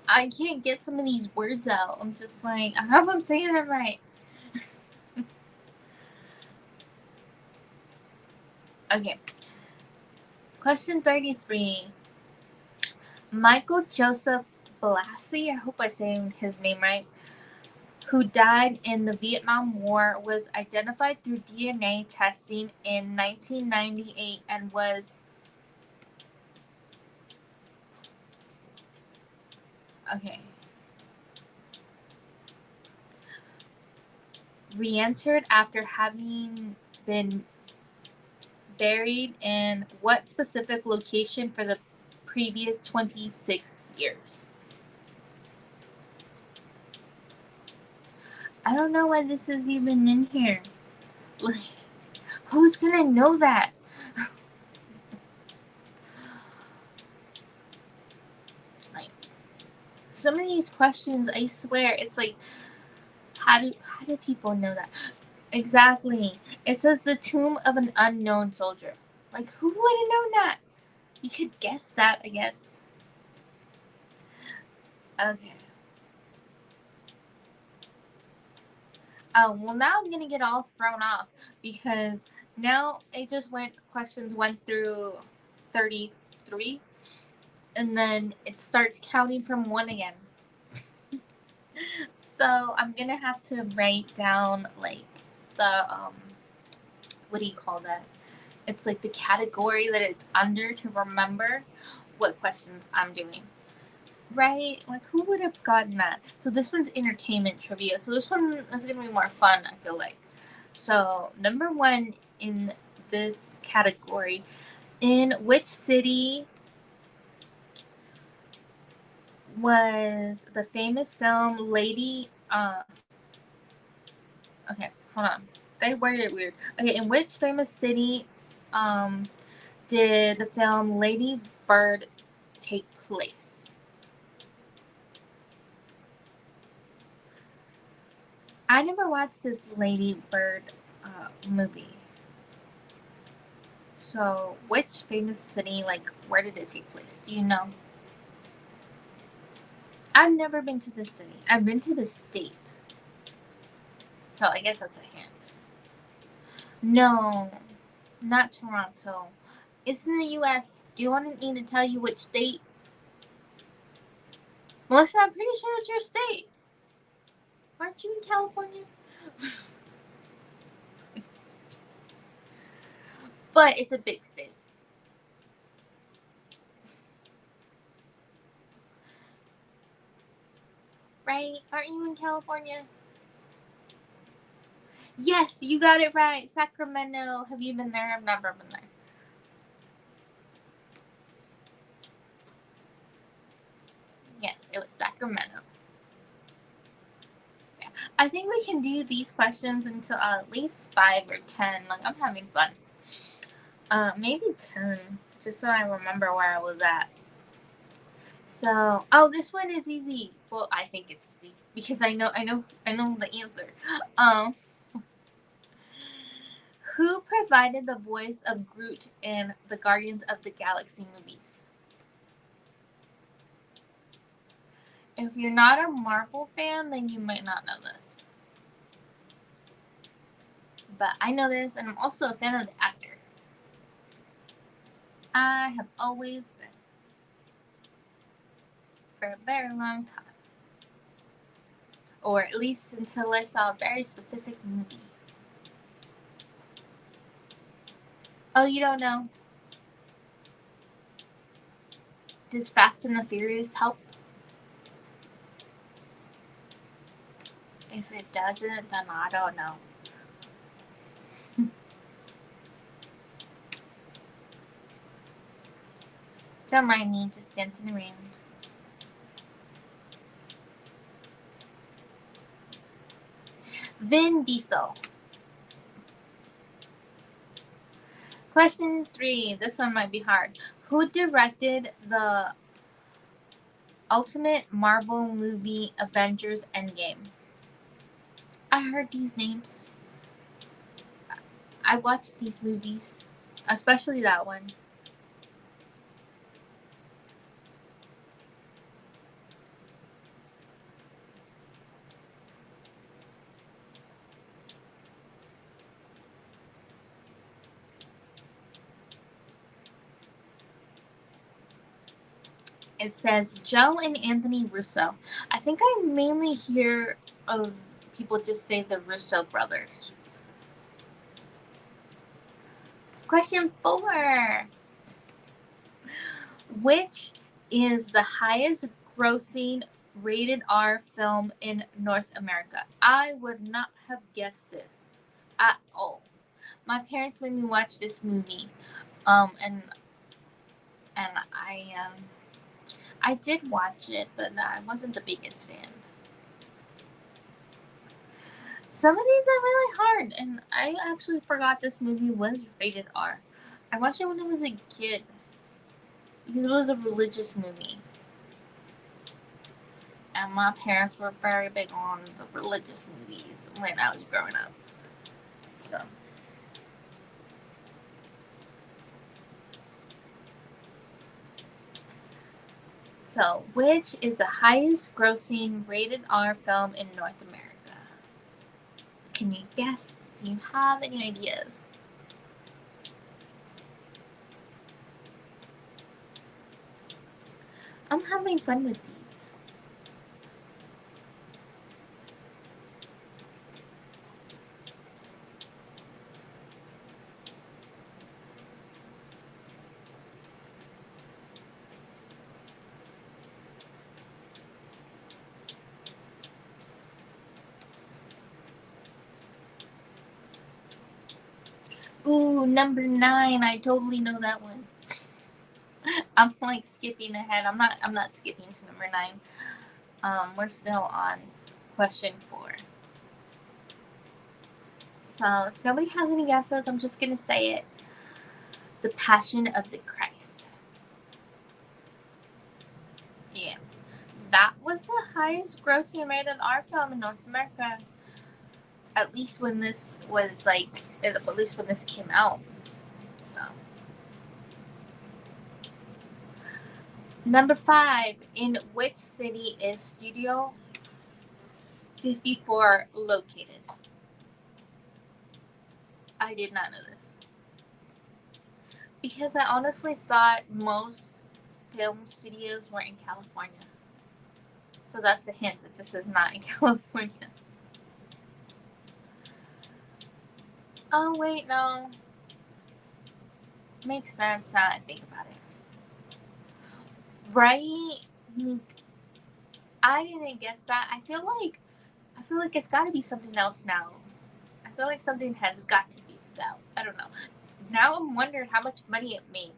I can't get some of these words out. I'm just like, I hope I'm saying it right. Okay. Question 33. Michael Joseph Blassie, I hope I say his name right, who died in the Vietnam War, was identified through DNA testing in 1998 and was re-entered after having been buried in what specific location for the previous 26 years? I don't know why this is even in here. Like, who's gonna know that? Like, some of these questions, I swear, it's like, how do people know that? Exactly. It says the tomb of an unknown soldier. Like, who would have known that? You could guess that, I guess. Okay. Oh, well, now I'm gonna get all thrown off because Now it just went questions 1 through 33, and then it starts counting from 1 again. So I'm gonna have to write down like the what do you call that? It's like the category that it's under to remember what questions I'm doing. Right? Like who would have gotten that? So this one's entertainment trivia. So this one is gonna be more fun, I feel like. So number 1 in this category, in which city was the famous film Lady okay, hold on. They worded it weird. Okay, in which famous city did the film Lady Bird take place? I never watched this Lady Bird movie. So, which famous city, like, where did it take place? Do you know? I've never been to the city. I've been to the state. So, I guess that's a hint. No, not Toronto. It's in the U.S. Do you want me to tell you which state? Melissa, I'm pretty sure it's your state. Aren't you in California? But it's a big state. Right? Aren't you in California? Yes, you got it right. Sacramento. Have you been there? I've never been there. Yes, it was Sacramento. Yeah. I think we can do these questions until at least 5 or 10. Like, I'm having fun. Maybe 10, just so I remember where I was at. So, oh, this one is easy. Well, I think it's easy because I know the answer. Who provided the voice of Groot in the Guardians of the Galaxy movies? If you're not a Marvel fan, then you might not know this. But I know this, and I'm also a fan of the actor. I have always been. For a very long time. Or at least until I saw a very specific movie. Oh, you don't know? Does Fast and the Furious help? If it doesn't, then I don't know. Don't mind me, just dancing around. Vin Diesel. Question 3. This one might be hard. Who directed the ultimate Marvel movie Avengers Endgame? I heard these names. I watched these movies, especially that one. It says Joe and Anthony Russo. I think I mainly hear of people just say the Russo brothers. Question 4. Which is the highest grossing rated R film in North America? I would not have guessed this at all. My parents made me watch this movie, and I did watch it, but I wasn't the biggest fan. Some of these are really hard, and I actually forgot this movie was rated R. I watched it when I was a kid because it was a religious movie. And my parents were very big on the religious movies when I was growing up. So, which is the highest grossing rated R film in North America? Can you guess? Do you have any ideas? I'm having fun with these. Ooh, number 9. I totally know that one. I'm like skipping ahead. I'm not skipping to number 9. We're still on question 4. So if nobody has any guesses, I'm just gonna say it. The Passion of the Christ. Yeah. That was the highest grossing rated R film in North America. At least when this was at least when this came out. So number 5. In which city is Studio 54 located? I did not know this. Because I honestly thought most film studios were in California. So that's a hint that this is not in California. Oh, wait, no. Makes sense now that I think about it. Right? I didn't guess that. I feel like it's got to be something else now. I feel like something has got to be out. I don't know. Now I'm wondering how much money it made.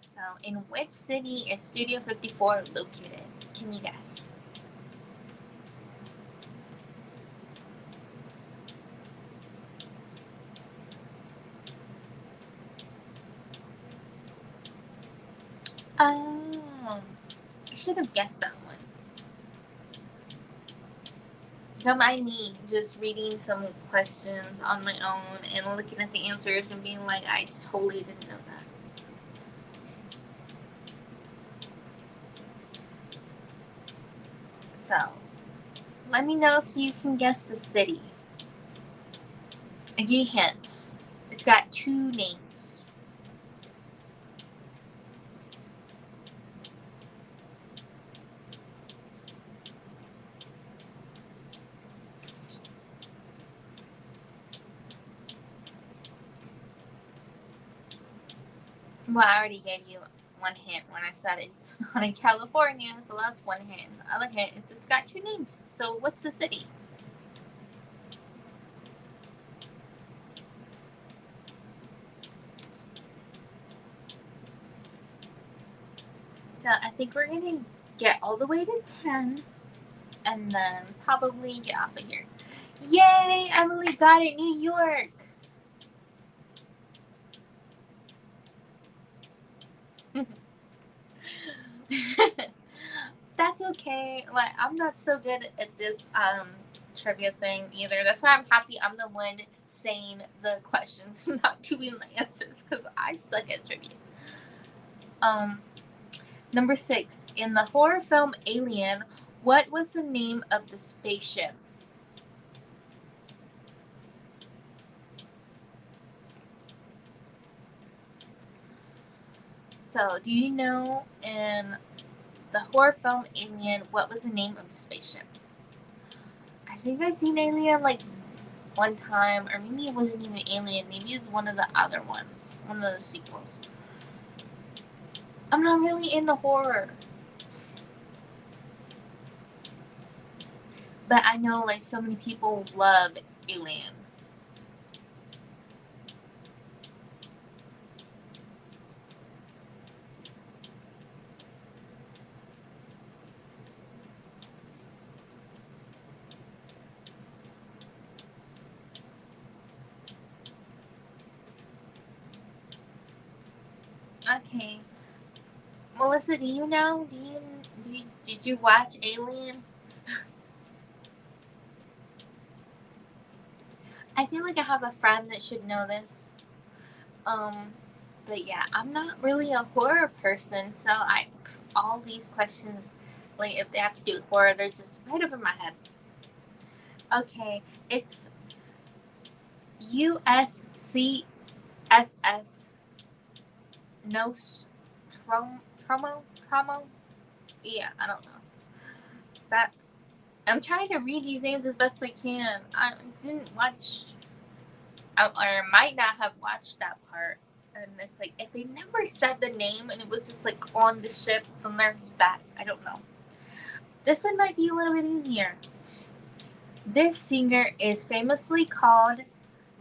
So, in which city is Studio 54 located? Can you guess? I should have guessed that one. Don't mind me just reading some questions on my own and looking at the answers and being like, I totally didn't know that. So, let me know if you can guess the city. I'll give you a hint. It's got 2 names. Well, I already gave you one hint when I said it's not in California, so that's one hint. The other hint is it's got 2 names. So, what's the city? So, I think we're going to get all the way to 10 and then probably get off of here. Yay! Emily got it! New York! That's okay. Like, I'm not so good at this trivia thing either. That's why I'm happy I'm the one saying the questions, not doing the answers, because I suck at trivia. Number 6. In the horror film Alien, what was the name of the spaceship? So, do you know in the horror film Alien, what was the name of the spaceship? I think I've seen Alien like one time, or maybe it wasn't even Alien. Maybe it's one of the other ones, one of the sequels. I'm not really into horror, but I know like so many people love Alien. Okay, Melissa, do you know? Did you watch Alien? I feel like I have a friend that should know this. But yeah, I'm not really a horror person, so all these questions, like if they have to do with horror, they're just right over my head. Okay, it's USC SS Tromo. Yeah, I don't know that. I'm trying to read these names as best I can. I didn't watch, or might not have watched that part. And it's like, if they never said the name and it was just like on the ship, then there's that. I don't know. This one might be a little bit easier. This singer is famously called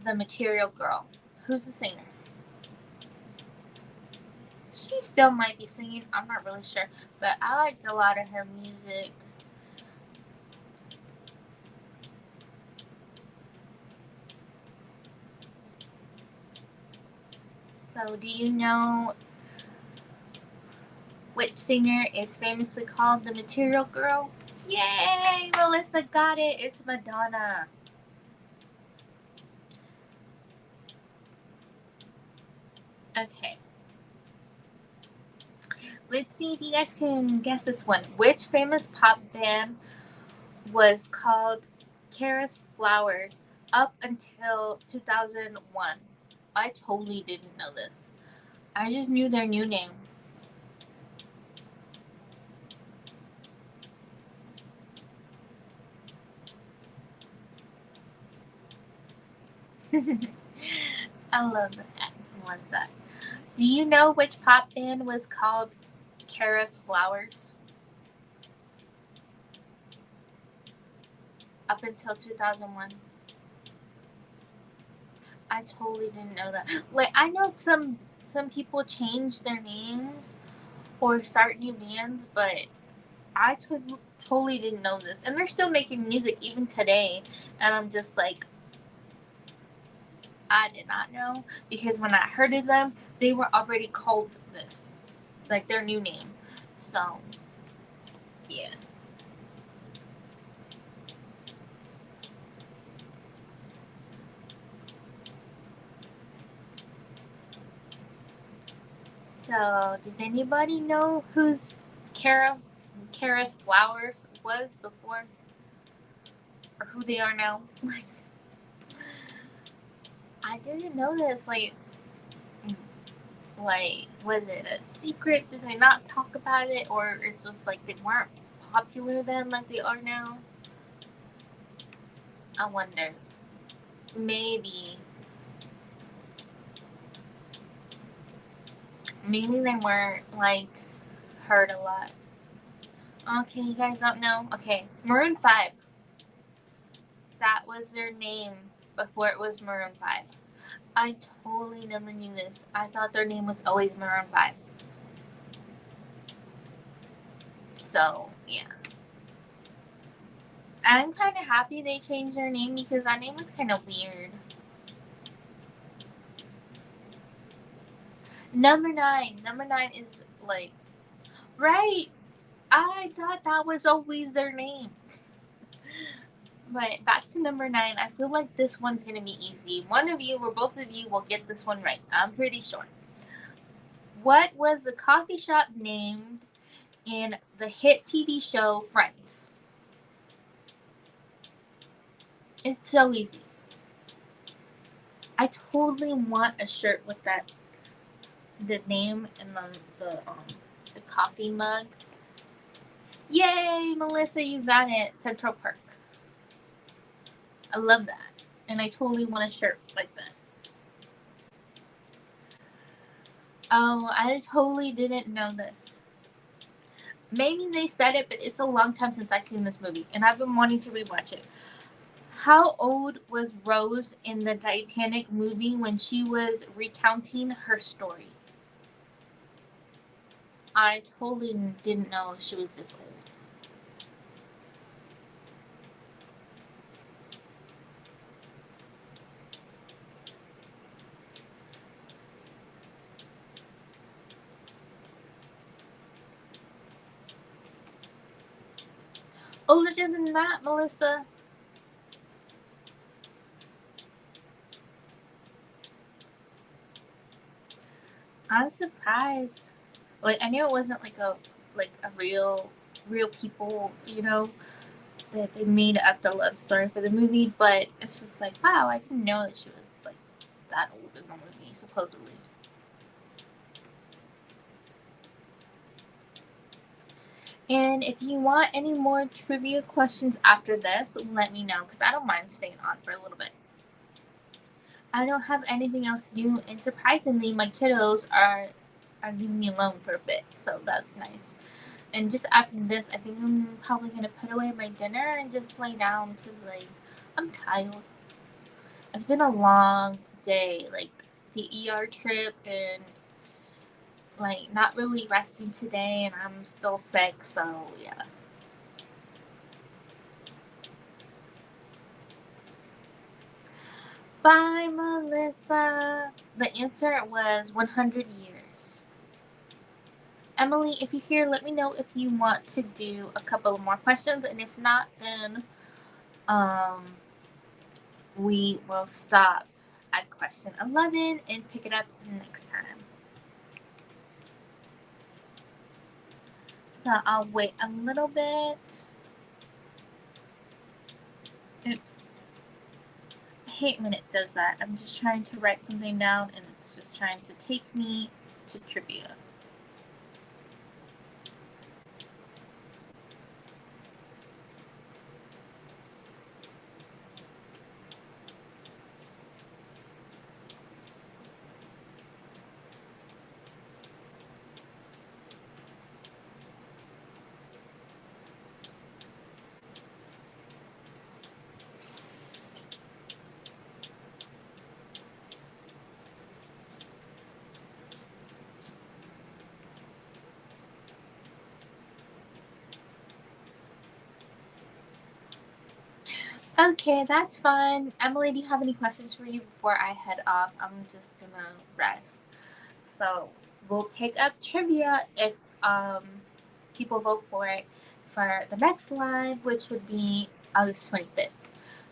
the Material Girl. Who's the singer? She still might be singing. I'm not really sure. But I liked a lot of her music. So, do you know which singer is famously called the Material Girl? Yay! Melissa got it. It's Madonna. Okay. Let's see if you guys can guess this one. Which famous pop band was called Karis Flowers up until 2001? I totally didn't know this. I just knew their new name. I love that, Melissa. Do you know which pop band was called Karis Flowers? Up until 2001. I totally didn't know that. Like, I know some people change their names or start new bands, but I totally didn't know this. And they're still making music even today. And I'm just like, I did not know, because when I heard of them, they were already called this, like their new name. So, yeah. So, does anybody know who Karis Flowers was before, or who they are now? I didn't know this. Like, was it a secret? Did they not talk about it, or it's just like they weren't popular then, like they are now? I wonder. Maybe they weren't like heard a lot. Okay, you guys don't know? Okay, Maroon 5. That was their name before it was Maroon 5. I totally never knew this. I thought their name was always Maroon 5. So, yeah. I'm kind of happy they changed their name, because that name was kind of weird. Number 9. Number 9 is like, right. I thought that was always their name. But back to number 9. I feel like this one's going to be easy. One of you or both of you will get this one right. I'm pretty sure. What was the coffee shop named in the hit TV show Friends? It's so easy. I totally want a shirt with that, the name and the coffee mug. Yay, Melissa, you got it. Central Park. I love that. And I totally want a shirt like that. Oh, I totally didn't know this. Maybe they said it, but it's a long time since I've seen this movie, and I've been wanting to rewatch it. How old was Rose in the Titanic movie when she was recounting her story? I totally didn't know she was this old. Older than that, Melissa. I'm surprised. Like, I knew it wasn't like a real people, that they made up the love story for the movie, but it's just like, wow, I didn't know that she was like that old in the movie. supposedly. And if you want any more trivia questions after this, let me know, because I don't mind staying on for a little bit. I don't have anything else new, and surprisingly, my kiddos are leaving me alone for a bit, so that's nice. And just after this, I think I'm probably gonna put away my dinner and just lay down, because like I'm tired. It's been a long day, like the ER trip and like not really resting today, and I'm still sick, so yeah. Bye, Melissa. The answer was 100 years. Emily, if you're here, let me know if you want to do a couple more questions, and if not, then um, we will stop at question 11 and pick it up next time. So I'll wait a little bit. Oops. I hate when it does that. I'm just trying to write something down and it's just trying to take me to trivia. Okay, that's fine. Emily, do you have any questions for you before I head off? I'm just gonna rest. So we'll pick up trivia if people vote for it for the next live, which would be August 25th.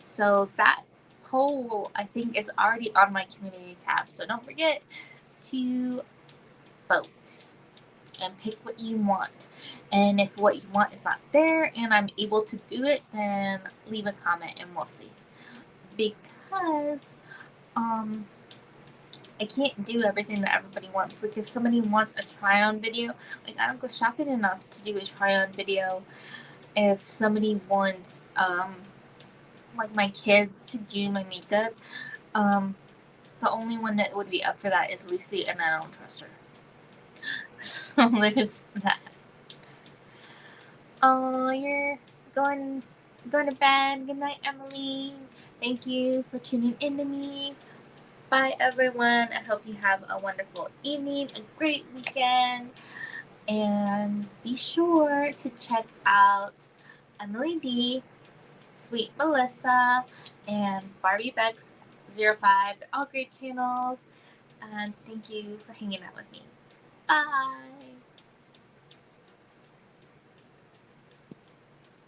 So that poll, I think, is already on my community tab. So don't forget to vote and pick what you want. And if what you want is not there and I'm able to do it, then leave a comment and we'll see. Because I can't do everything that everybody wants. Like if somebody wants a try on video, like I don't go shopping enough to do a try on video. If somebody wants like my kids to do my makeup, the only one that would be up for that is Lucy, and I don't trust her. So there's that. Oh, you're going to bed. Good night, Emily. Thank you for tuning in to me. Bye, everyone. I hope you have a wonderful evening, a great weekend, and be sure to check out Emily D, Sweet Melissa, and Barbie Bex 05. They're all great channels, and thank you for hanging out with me. Bye.